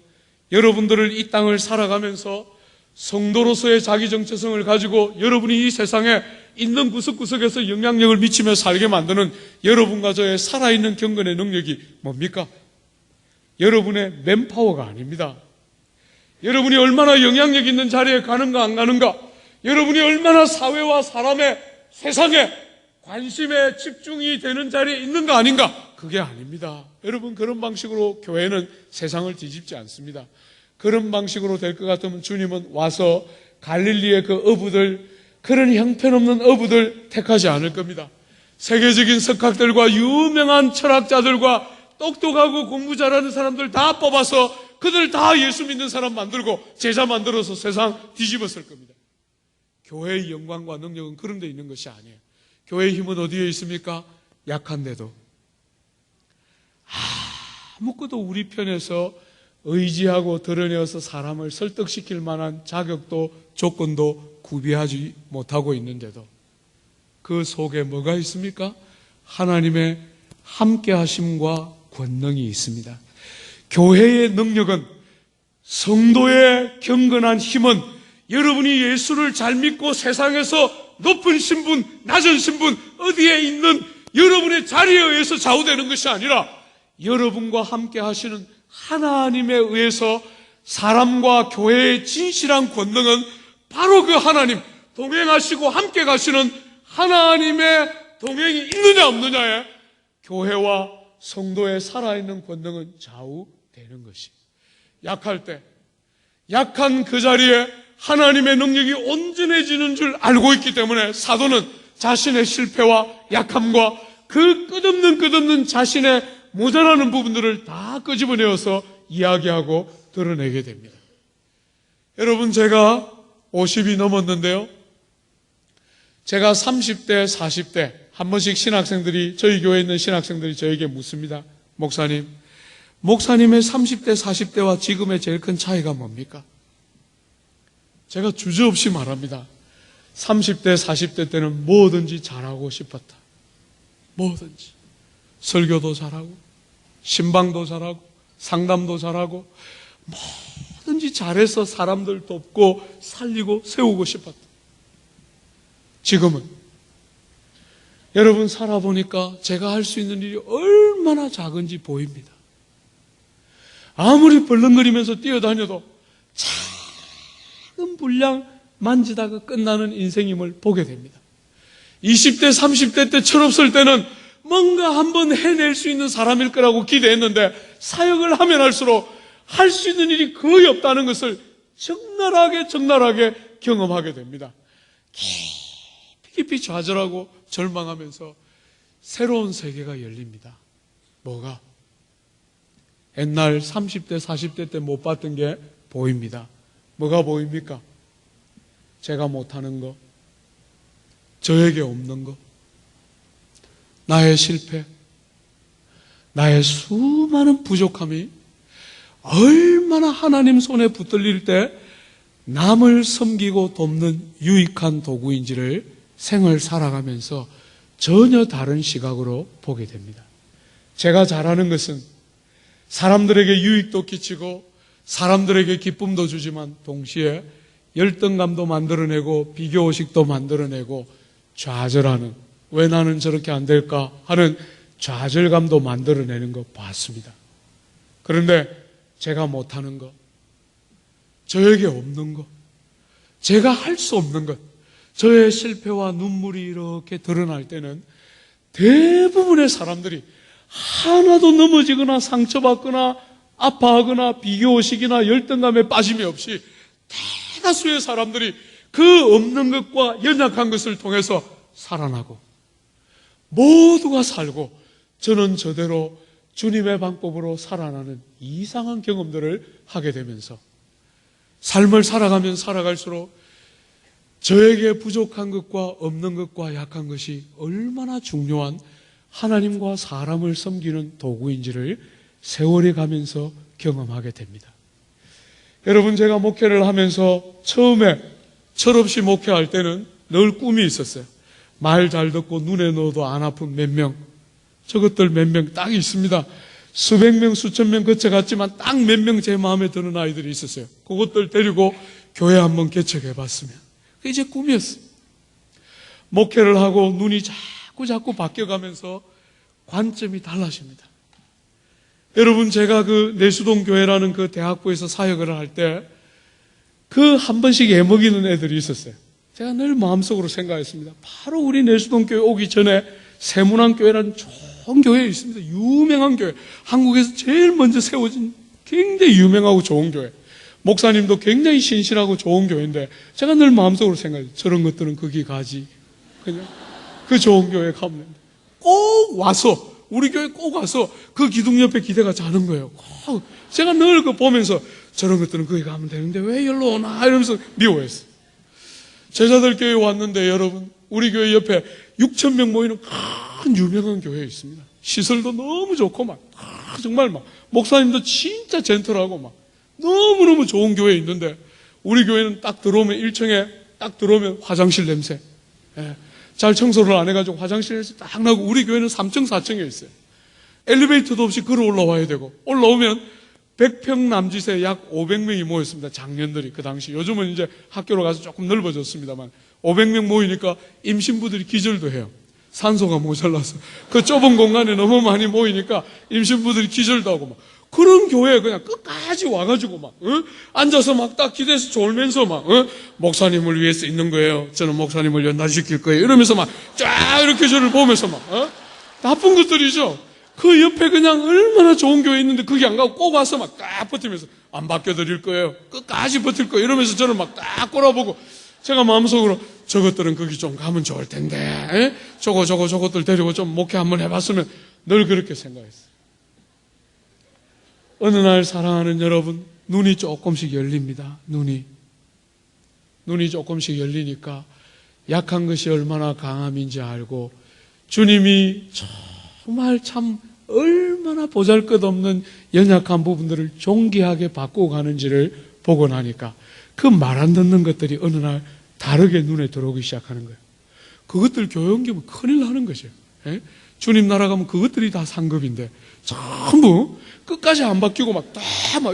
여러분들을 이 땅을 살아가면서 성도로서의 자기 정체성을 가지고 여러분이 이 세상에 있는 구석구석에서 영향력을 미치며 살게 만드는 여러분과 저의 살아있는 경건의 능력이 뭡니까? 여러분의 맨파워가 아닙니다. 여러분이 얼마나 영향력 있는 자리에 가는가 안 가는가, 여러분이 얼마나 사회와 사람의 세상에 관심에 집중이 되는 자리에 있는가 아닌가, 그게 아닙니다. 여러분, 그런 방식으로 교회는 세상을 뒤집지 않습니다. 그런 방식으로 될 것 같으면 주님은 와서 갈릴리의 그 어부들, 그런 형편없는 어부들 택하지 않을 겁니다. 세계적인 석학들과 유명한 철학자들과 똑똑하고 공부 잘하는 사람들 다 뽑아서 그들 다 예수 믿는 사람 만들고 제자 만들어서 세상 뒤집었을 겁니다. 교회의 영광과 능력은 그런 데 있는 것이 아니에요. 교회의 힘은 어디에 있습니까? 약한데도 아무것도 우리 편에서 의지하고 드러내어서 사람을 설득시킬 만한 자격도 조건도 구비하지 못하고 있는데도 그 속에 뭐가 있습니까? 하나님의 함께하심과 권능이 있습니다. 교회의 능력은, 성도의 경건한 힘은 여러분이 예수를 잘 믿고 세상에서 높은 신분, 낮은 신분, 어디에 있는 여러분의 자리에 의해서 좌우되는 것이 아니라 여러분과 함께 하시는 하나님에 의해서 사람과 교회의 진실한 권능은 바로 그 하나님, 동행하시고 함께 가시는 하나님의 동행이 있느냐 없느냐에 교회와 성도의 살아있는 권능은 좌우되는 것이. 약할 때, 약한 그 자리에 하나님의 능력이 온전해지는 줄 알고 있기 때문에 사도는 자신의 실패와 약함과 그 끝없는 자신의 모자라는 부분들을 다 끄집어내어서 이야기하고 드러내게 됩니다. 여러분, 제가 50이 넘었는데요. 제가 30대, 40대 한 번씩 신학생들이, 저희 교회에 있는 신학생들이 저에게 묻습니다. 목사님의 30대, 40대와 지금의 제일 큰 차이가 뭡니까? 제가 주저없이 말합니다. 30대, 40대 때는 뭐든지 잘하고 싶었다. 뭐든지. 설교도 잘하고, 신방도 잘하고, 상담도 잘하고, 뭐든지 잘해서 사람들 돕고 살리고 세우고 싶었다. 지금은 여러분 살아보니까 제가 할 수 있는 일이 얼마나 작은지 보입니다. 아무리 벌렁거리면서 뛰어다녀도 작은 분량 만지다가 끝나는 인생임을 보게 됩니다. 20대, 30대 때 철없을 때는 뭔가 한번 해낼 수 있는 사람일 거라고 기대했는데 사역을 하면 할수록 할 수 있는 일이 거의 없다는 것을 적나라하게 경험하게 됩니다. 깊이 좌절하고 절망하면서 새로운 세계가 열립니다. 뭐가? 옛날 30대, 40대 때 못 봤던 게 보입니다. 뭐가 보입니까? 제가 못하는 거, 저에게 없는 거, 나의 실패, 나의 수많은 부족함이 얼마나 하나님 손에 붙들릴 때 남을 섬기고 돕는 유익한 도구인지를 생을 살아가면서 전혀 다른 시각으로 보게 됩니다. 제가 잘하는 것은 사람들에게 유익도 끼치고 사람들에게 기쁨도 주지만 동시에 열등감도 만들어내고 비교의식도 만들어내고 좌절하는, 왜 나는 저렇게 안 될까 하는 좌절감도 만들어내는 거 봤습니다. 그런데 제가 못하는 것, 저에게 없는 것, 제가 할 수 없는 것, 저의 실패와 눈물이 이렇게 드러날 때는 대부분의 사람들이 하나도 넘어지거나 상처받거나 아파하거나 비교의식이나 열등감에 빠짐이 없이 대다수의 사람들이 그 없는 것과 연약한 것을 통해서 살아나고 모두가 살고 저는 저대로 주님의 방법으로 살아나는 이상한 경험들을 하게 되면서 삶을 살아가면 살아갈수록 저에게 부족한 것과 없는 것과 약한 것이 얼마나 중요한 하나님과 사람을 섬기는 도구인지를 세월이 가면서 경험하게 됩니다. 여러분, 제가 목회를 하면서 처음에 철없이 목회할 때는 늘 꿈이 있었어요. 말 잘 듣고 눈에 넣어도 안 아픈 몇 명, 저것들 몇 명 딱 있습니다. 수백 명, 수천 명 거쳐갔지만 딱 몇 명 제 마음에 드는 아이들이 있었어요. 그것들 데리고 교회 한번 개척해봤으면. 그게 제 꿈이었어요. 목회를 하고 눈이 자꾸 바뀌어가면서 관점이 달라집니다. 여러분, 제가 그 내수동 교회라는 그 대학부에서 사역을 할 때 그 한 번씩 애먹이는 애들이 있었어요. 제가 늘 마음속으로 생각했습니다. 바로 우리 내수동 교회 오기 전에 세문안교회라는 좋은 교회에 있습니다. 유명한 교회. 한국에서 제일 먼저 세워진 굉장히 유명하고 좋은 교회. 목사님도 굉장히 신실하고 좋은 교회인데 제가 늘 마음속으로 생각해요. 저런 것들은 거기 가지. 그냥 그 좋은 교회 가면 된다. 꼭 와서 우리 교회 꼭 와서 그 기둥 옆에 기대가 자는 거예요. 꼭. 제가 늘 그거 보면서 저런 것들은 거기 가면 되는데 왜 여기로 오나 이러면서 미워했어요. 제자들 교회 왔는데 여러분 우리 교회 옆에 6,000명 모이는 큰 유명한 교회 있습니다. 시설도 너무 좋고 막 정말 막 목사님도 진짜 젠틀하고 막 너무너무 좋은 교회 있는데 우리 교회는 딱 들어오면 1층에 딱 들어오면 화장실 냄새. 예. 잘 청소를 안 해가지고 화장실 냄새 딱 나고 우리 교회는 3층 4층에 있어요. 엘리베이터도 없이 걸어 올라와야 되고 올라오면 100평 남짓에 약 500명이 모였습니다. 장년들이 그 당시. 요즘은 이제 학교로 가서 조금 넓어졌습니다만 500명 모이니까 임신부들이 기절도 해요. 산소가 모자라서 그 좁은 공간에 너무 많이 모이니까 임신부들이 기절도 하고 막 그런 교회에 그냥 끝까지 와가지고 막 앉아서 막 딱 기대서 졸면서 막 목사님을 위해서 있는 거예요. 저는 목사님을 연단시킬 거예요. 이러면서 막 쫙 이렇게 저를 보면서 막 나쁜 것들이죠. 그 옆에 그냥 얼마나 좋은 교회 있는데 거기 안 가고 꼭 와서 막 딱 버티면서 안 바뀌어드릴 거예요. 끝까지 버틸 거예요. 이러면서 저를 막 딱 꼬라보고 제가 마음속으로 저것들은 거기 좀 가면 좋을 텐데 저것들 데리고 좀 목회 한번 해봤으면 늘 그렇게 생각했어요. 어느 날 사랑하는 여러분 눈이 조금씩 열립니다. 눈이 조금씩 열리니까 약한 것이 얼마나 강함인지 알고 주님이 정말 참 얼마나 보잘것없는 연약한 부분들을 존귀하게 바꾸고 가는지를 보고 나니까 그 말 안 듣는 것들이 어느 날 다르게 눈에 들어오기 시작하는 거예요. 그것들 교회 옮기면 큰일 나는 거죠. 예? 주님 나라 가면 그것들이 다 상급인데 전부 끝까지 안 바뀌고 막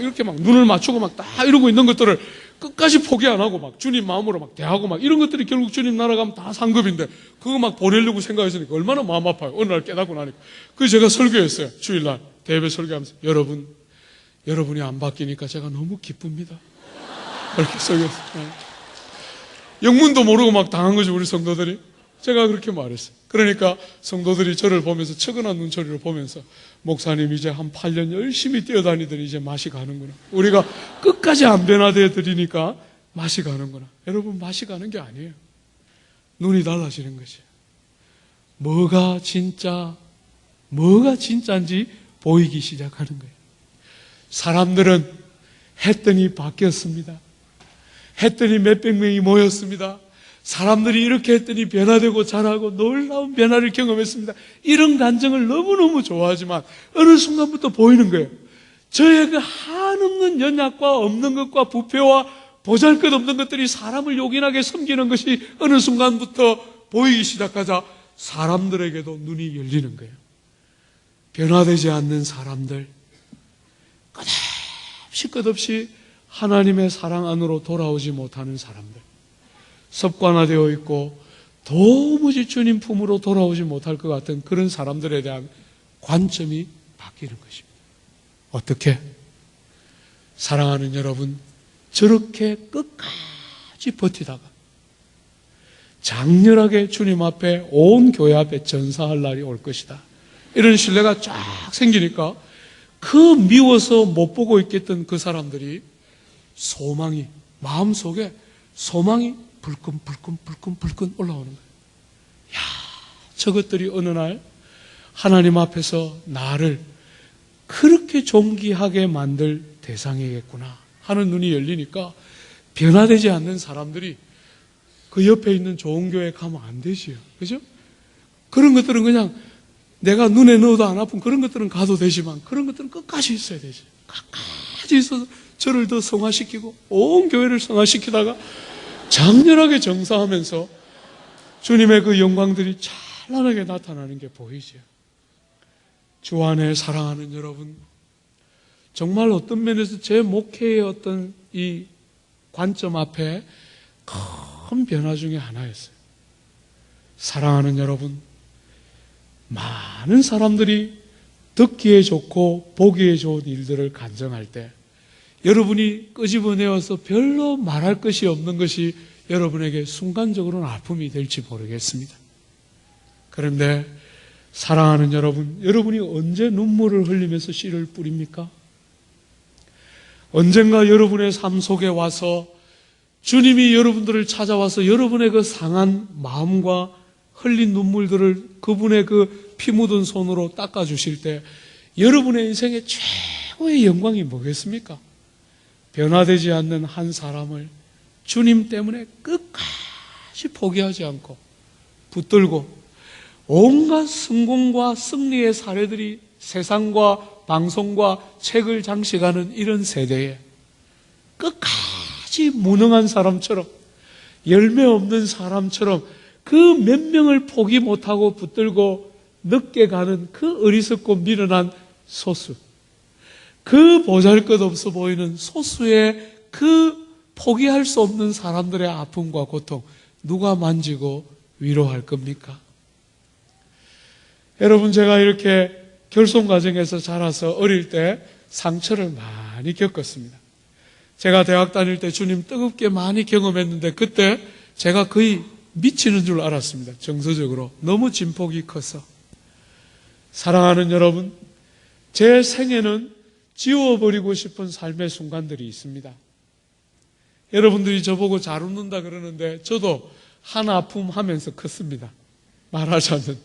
이렇게 막 눈을 맞추고 막 이러고 있는 것들을 끝까지 포기 안 하고 막 주님 마음으로 막 대하고 막 이런 것들이 결국 주님 나라 가면 다 상급인데 그거 막 보내려고 생각했으니까 얼마나 마음 아파요. 어느 날 깨닫고 나니까. 그래서 제가 설교했어요. 주일날 대회 설교하면서 여러분이 안 바뀌니까 제가 너무 기쁩니다. 그렇게 설교했어요. 영문도 모르고 막 당한 거죠, 우리 성도들이. 제가 그렇게 말했어요. 그러니까 성도들이 저를 보면서 측은한 눈초리를 보면서 목사님 이제 한 8년 열심히 뛰어다니더니 이제 맛이 가는구나. 우리가 끝까지 안 변화되어 드리니까 맛이 가는구나. 여러분 맛이 가는 게 아니에요. 눈이 달라지는 것이에요. 뭐가 진짜인지 보이기 시작하는 거예요. 사람들은 했더니 바뀌었습니다. 했더니 몇백 명이 모였습니다. 사람들이 이렇게 했더니 변화되고 자라고 놀라운 변화를 경험했습니다. 이런 간증을 너무너무 좋아하지만 어느 순간부터 보이는 거예요. 저의 그 한없는 연약과 없는 것과 부패와 보잘것없는 것들이 사람을 요긴하게 섬기는 것이 어느 순간부터 보이기 시작하자 사람들에게도 눈이 열리는 거예요. 변화되지 않는 사람들, 끝없이 하나님의 사랑 안으로 돌아오지 못하는 사람들, 습관화되어 있고 도무지 주님 품으로 돌아오지 못할 것 같은 그런 사람들에 대한 관점이 바뀌는 것입니다. 어떻게? 사랑하는 여러분, 저렇게 끝까지 버티다가 장렬하게 주님 앞에 온 교회 앞에 전사할 날이 올 것이다. 이런 신뢰가 쫙 생기니까 그 미워서 못 보고 있겠던 그 사람들이 마음속에 소망이 불끈 올라오는 거예요. 야, 저것들이 어느 날 하나님 앞에서 나를 그렇게 존귀하게 만들 대상이겠구나 하는 눈이 열리니까 변화되지 않는 사람들이 그 옆에 있는 좋은 교회에 가면 안 되지요. 그죠? 그런 것들은 그냥 내가 눈에 넣어도 안 아픈 그런 것들은 가도 되지만 그런 것들은 끝까지 있어야 되지. 끝까지 있어서 저를 더 성화시키고 온 교회를 성화시키다가 장렬하게 정사하면서 주님의 그 영광들이 찬란하게 나타나는 게 보이죠. 주 안에 사랑하는 여러분, 정말 어떤 면에서 제 목회의 어떤 이 관점 앞에 큰 변화 중에 하나였어요. 사랑하는 여러분, 많은 사람들이 듣기에 좋고 보기에 좋은 일들을 간증할 때 여러분이 끄집어내어서 별로 말할 것이 없는 것이 여러분에게 순간적으로는 아픔이 될지 모르겠습니다. 그런데 사랑하는 여러분, 여러분이 언제 눈물을 흘리면서 씨를 뿌립니까? 언젠가 여러분의 삶 속에 와서 주님이 여러분들을 찾아와서 여러분의 그 상한 마음과 흘린 눈물들을 그분의 그 피 묻은 손으로 닦아주실 때 여러분의 인생의 최고의 영광이 뭐겠습니까? 변화되지 않는 한 사람을 주님 때문에 끝까지 포기하지 않고 붙들고 온갖 성공과 승리의 사례들이 세상과 방송과 책을 장식하는 이런 세대에 끝까지 무능한 사람처럼 열매 없는 사람처럼 그 몇 명을 포기 못하고 붙들고 늦게 가는 그 어리석고 미련한 소수, 그 보잘것없어 보이는 소수의 그 포기할 수 없는 사람들의 아픔과 고통 누가 만지고 위로할 겁니까? 여러분, 제가 이렇게 결손 가정에서 자라서 어릴 때 상처를 많이 겪었습니다. 제가 대학 다닐 때 주님 뜨겁게 많이 경험했는데 그때 제가 거의 미치는 줄 알았습니다. 정서적으로 너무 진폭이 커서. 사랑하는 여러분, 제 생에는 지워버리고 싶은 삶의 순간들이 있습니다. 여러분들이 저보고 잘 웃는다 그러는데 저도 한 아픔 하면서 컸습니다. 말하자면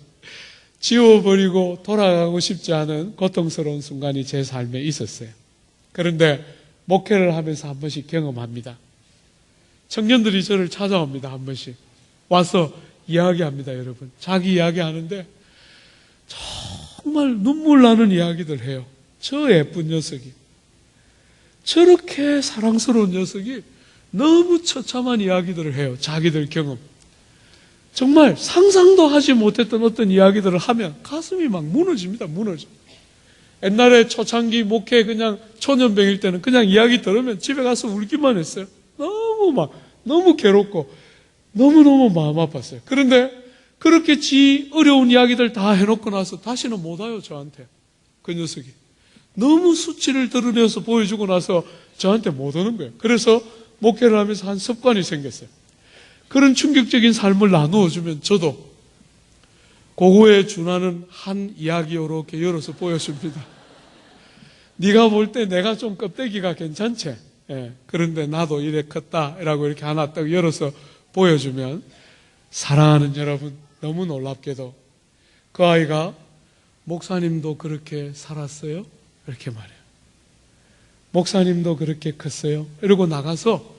지워버리고 돌아가고 싶지 않은 고통스러운 순간이 제 삶에 있었어요. 그런데 목회를 하면서 한 번씩 경험합니다. 청년들이 저를 찾아옵니다. 한 번씩 와서 이야기합니다. 여러분, 자기 이야기하는데 정말 눈물 나는 이야기들 해요. 저 예쁜 녀석이, 저렇게 사랑스러운 녀석이 너무 처참한 이야기들을 해요. 자기들 경험. 정말 상상도 하지 못했던 어떤 이야기들을 하면 가슴이 막 무너집니다. 무너져. 옛날에 초창기 목회 그냥 초년병일 때는 그냥 이야기 들으면 집에 가서 울기만 했어요. 너무 괴롭고 너무너무 마음 아팠어요. 그런데 그렇게 지 어려운 이야기들 다 해놓고 나서 다시는 못 와요, 저한테. 그 녀석이. 너무 수치를 드러내서 보여주고 나서 저한테 못 오는 거예요. 그래서 목회를 하면서 한 습관이 생겼어요. 그런 충격적인 삶을 나누어 주면 저도 그거에 준하는 한 이야기 이렇게 열어서 보여줍니다. 네가 볼 때 내가 좀 껍데기가 괜찮지? 예, 그런데 나도 이래 컸다 라고 이렇게 하나 딱 열어서 보여주면 사랑하는 여러분, 너무 놀랍게도 그 아이가 목사님도 그렇게 살았어요? 이렇게 말해요. 목사님도 그렇게 컸어요? 이러고 나가서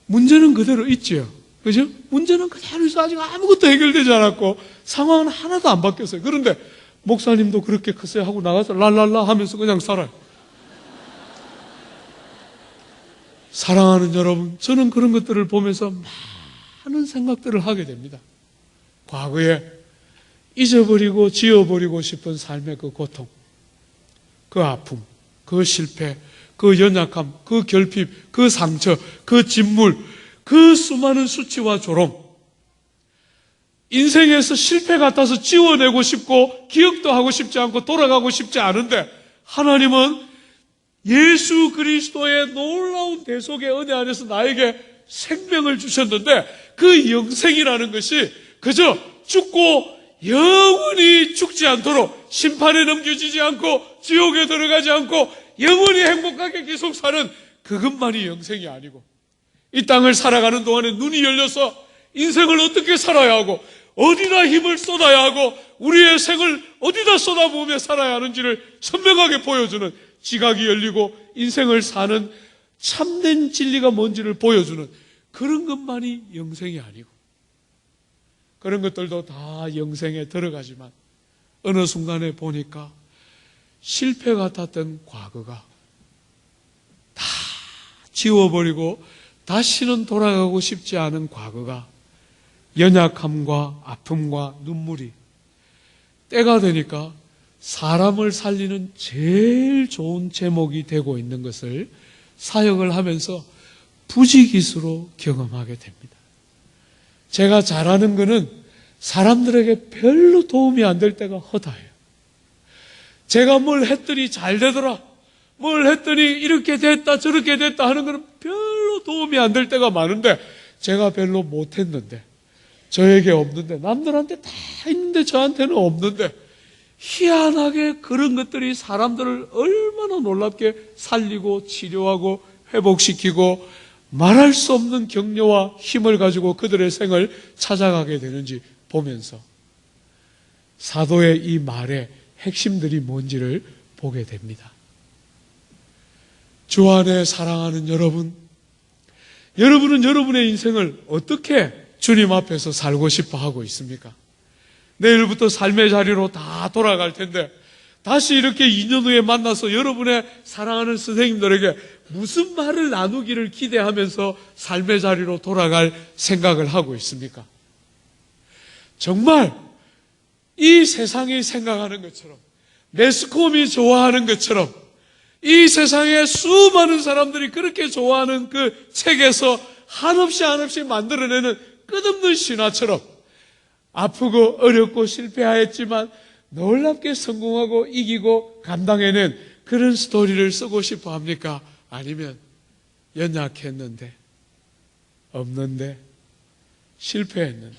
문제는 그대로 있지요. 그죠? 문제는 그대로 있어. 아직 아무것도 해결되지 않았고 상황은 하나도 안 바뀌었어요. 그런데 목사님도 그렇게 컸어요 하고 나가서 랄랄라 하면서 그냥 살아요. 사랑하는 여러분, 저는 그런 것들을 보면서 많은 생각들을 하게 됩니다. 과거에 잊어버리고 지워버리고 싶은 삶의 그 고통, 그 아픔, 그 실패, 그 연약함, 그 결핍, 그 상처, 그 진물, 그 수많은 수치와 조롱, 인생에서 실패 같아서 지워내고 싶고 기억도 하고 싶지 않고 돌아가고 싶지 않은데 하나님은 예수 그리스도의 놀라운 대속의 은혜 안에서 나에게 생명을 주셨는데 그 영생이라는 것이 그저 죽고 영원히 죽지 않도록 심판에 넘겨지지 않고 지옥에 들어가지 않고 영원히 행복하게 계속 사는 그것만이 영생이 아니고 이 땅을 살아가는 동안에 눈이 열려서 인생을 어떻게 살아야 하고 어디다 힘을 쏟아야 하고 우리의 생을 어디다 쏟아부으며 살아야 하는지를 선명하게 보여주는 지각이 열리고 인생을 사는 참된 진리가 뭔지를 보여주는 그런 것만이 영생이 아니고 그런 것들도 다 영생에 들어가지만 어느 순간에 보니까 실패 같았던 과거가 다 지워버리고 다시는 돌아가고 싶지 않은 과거가 연약함과 아픔과 눈물이 때가 되니까 사람을 살리는 제일 좋은 제목이 되고 있는 것을 사역을 하면서 부지기수로 경험하게 됩니다. 제가 잘하는 것은 사람들에게 별로 도움이 안 될 때가 허다해요. 제가 뭘 했더니 잘 되더라, 뭘 했더니 이렇게 됐다 저렇게 됐다 하는 것은 별로 도움이 안 될 때가 많은데 제가 별로 못했는데 저에게 없는데 남들한테 다 있는데 저한테는 없는데 희한하게 그런 것들이 사람들을 얼마나 놀랍게 살리고 치료하고 회복시키고 말할 수 없는 격려와 힘을 가지고 그들의 생을 찾아가게 되는지 보면서 사도의 이 말의 핵심들이 뭔지를 보게 됩니다. 주 안에 사랑하는 여러분, 여러분은 여러분의 인생을 어떻게 주님 앞에서 살고 싶어 하고 있습니까? 내일부터 삶의 자리로 다 돌아갈 텐데 다시 이렇게 2년 후에 만나서 여러분의 사랑하는 선생님들에게 무슨 말을 나누기를 기대하면서 삶의 자리로 돌아갈 생각을 하고 있습니까? 정말 이 세상이 생각하는 것처럼, 매스컴이 좋아하는 것처럼, 이 세상에 수많은 사람들이 그렇게 좋아하는 그 책에서 한없이 만들어내는 끝없는 신화처럼 아프고 어렵고 실패하였지만 놀랍게 성공하고 이기고 감당해낸 그런 스토리를 쓰고 싶어 합니까? 아니면 연약했는데, 없는데, 실패했는데,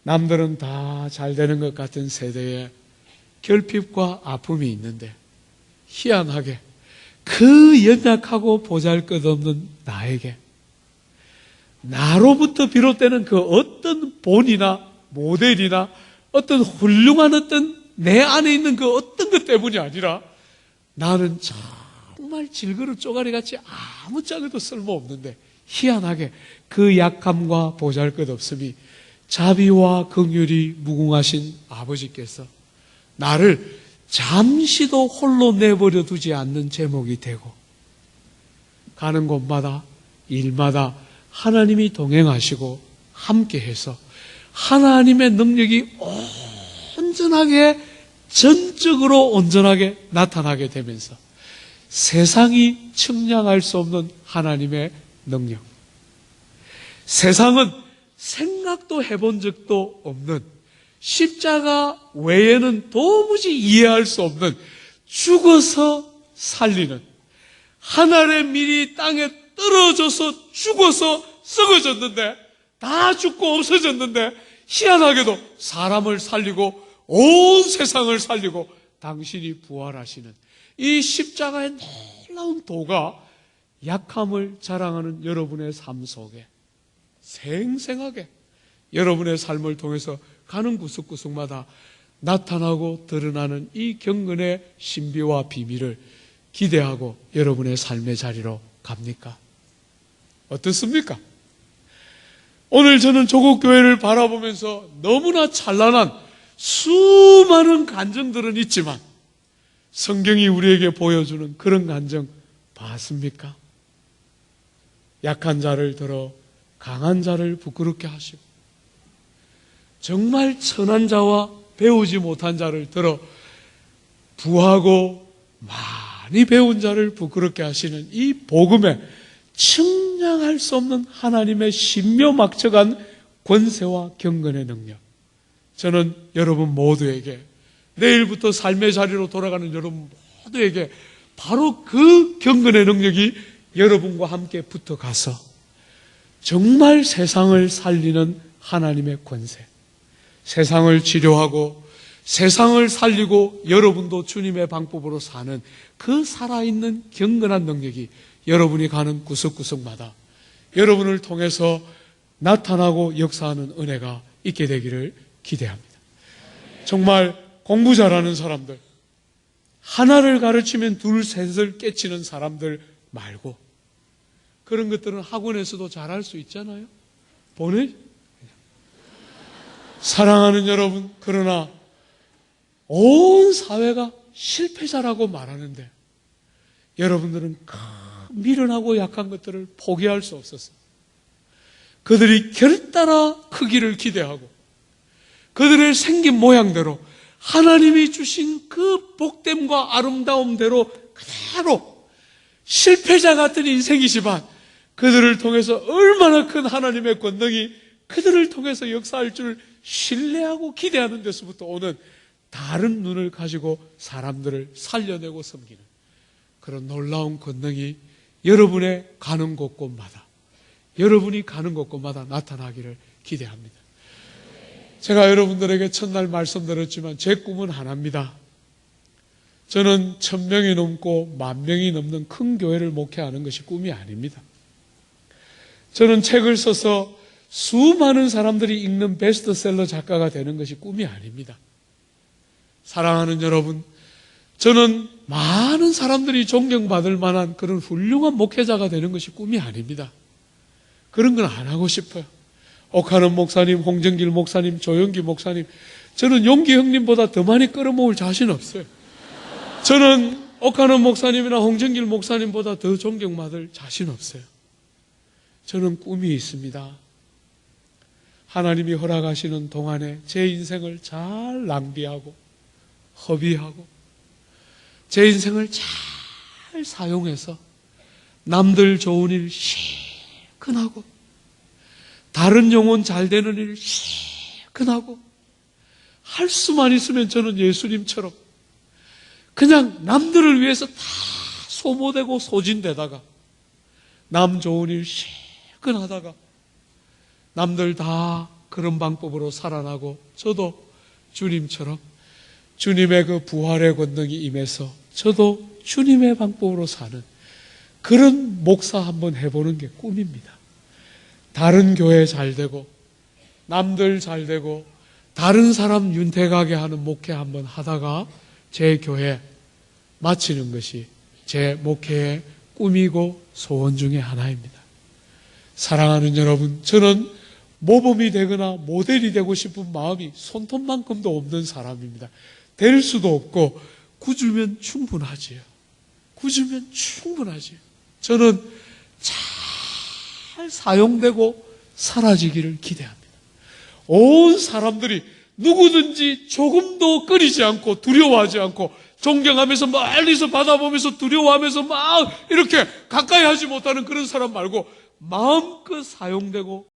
남들은 다 잘 되는 것 같은 세대에 결핍과 아픔이 있는데 희한하게 그 연약하고 보잘것없는 나에게 나로부터 비롯되는 그 어떤 본이나 모델이나 어떤 훌륭한 어떤 내 안에 있는 그 어떤 것 때문이 아니라 나는 정말 질그릇 쪼가리같이 아무짝에도 쓸모없는데 희한하게 그 약함과 보잘것없음이 자비와 긍휼이 무궁하신 아버지께서 나를 잠시도 홀로 내버려 두지 않는 제목이 되고 가는 곳마다 일마다 하나님이 동행하시고 함께해서 하나님의 능력이 온전하게 전적으로 온전하게 나타나게 되면서 세상이 측량할 수 없는 하나님의 능력, 세상은 생각도 해본 적도 없는 십자가 외에는 도무지 이해할 수 없는 죽어서 살리는 하늘의 밀이 땅에 떨어져서 죽어서 썩어졌는데 다 죽고 없어졌는데 희한하게도 사람을 살리고 온 세상을 살리고 당신이 부활하시는 이 십자가의 놀라운 도가 약함을 자랑하는 여러분의 삶 속에 생생하게 여러분의 삶을 통해서 가는 구석구석마다 나타나고 드러나는 이 경건의 신비와 비밀을 기대하고 여러분의 삶의 자리로 갑니까? 어떻습니까? 오늘 저는 조국교회를 바라보면서 너무나 찬란한 수많은 간증들은 있지만 성경이 우리에게 보여주는 그런 간증 봤습니까? 약한 자를 들어 강한 자를 부끄럽게 하시고 정말 천한 자와 배우지 못한 자를 들어 부하고 많이 배운 자를 부끄럽게 하시는 이 복음에 측량할 수 없는 하나님의 신묘막측한 권세와 경건의 능력, 저는 여러분 모두에게 내일부터 삶의 자리로 돌아가는 여러분 모두에게 바로 그 경건의 능력이 여러분과 함께 붙어가서 정말 세상을 살리는 하나님의 권세, 세상을 치료하고 세상을 살리고 여러분도 주님의 방법으로 사는 그 살아있는 경건한 능력이 여러분이 가는 구석구석마다 여러분을 통해서 나타나고 역사하는 은혜가 있게 되기를 기대합니다. 정말 공부 잘하는 사람들, 하나를 가르치면 둘, 셋을 깨치는 사람들 말고 그런 것들은 학원에서도 잘할 수 있잖아요. 사랑하는 여러분, 그러나 온 사회가 실패자라고 말하는데 여러분들은 미련하고 약한 것들을 포기할 수 없었어요. 그들이 결따라 크기를 기대하고 그들의 생긴 모양대로 하나님이 주신 그 복됨과 아름다움대로 그대로 실패자 같은 인생이지만 그들을 통해서 얼마나 큰 하나님의 권능이 그들을 통해서 역사할 줄 신뢰하고 기대하는 데서부터 오는 다른 눈을 가지고 사람들을 살려내고 섬기는 그런 놀라운 권능이 여러분의 가는 곳곳마다, 여러분이 가는 곳곳마다 나타나기를 기대합니다. 제가 여러분들에게 첫날 말씀드렸지만 제 꿈은 하나입니다. 저는 1000명이 넘고 10,000명이 넘는 큰 교회를 목회하는 것이 꿈이 아닙니다. 저는 책을 써서 수많은 사람들이 읽는 베스트셀러 작가가 되는 것이 꿈이 아닙니다. 사랑하는 여러분, 저는 많은 사람들이 존경받을 만한 그런 훌륭한 목회자가 되는 것이 꿈이 아닙니다. 그런 건 안 하고 싶어요. 옥하는 목사님, 홍정길 목사님, 조영기 목사님, 저는 용기 형님보다 더 많이 끌어모을 자신 없어요. 저는 옥하는 목사님이나 홍정길 목사님보다 더 존경받을 자신 없어요. 저는 꿈이 있습니다. 하나님이 허락하시는 동안에 제 인생을 잘 낭비하고 허비하고 제 인생을 잘 사용해서 남들 좋은 일 실컷 하고 다른 영혼 잘 되는 일 실컷 하고 할 수만 있으면 저는 예수님처럼 그냥 남들을 위해서 다 소모되고 소진되다가 남 좋은 일 실컷 하다가 남들 다 그런 방법으로 살아나고 저도 주님처럼 주님의 그 부활의 권능이 임해서 저도 주님의 방법으로 사는 그런 목사 한번 해보는 게 꿈입니다. 다른 교회 잘 되고 남들 잘 되고 다른 사람 윤택하게 하는 목회 한번 하다가 제 교회 마치는 것이 제 목회의 꿈이고 소원 중에 하나입니다. 사랑하는 여러분, 저는 모범이 되거나 모델이 되고 싶은 마음이 손톱만큼도 없는 사람입니다. 될 수도 없고 굳으면 충분하지요. 굳으면 충분하지요. 저는 잘 사용되고 사라지기를 기대합니다. 온 사람들이 누구든지 조금도 꺼리지 않고 두려워하지 않고 존경하면서 멀리서 바라보면서 두려워하면서 막 이렇게 가까이 하지 못하는 그런 사람 말고 마음껏 사용되고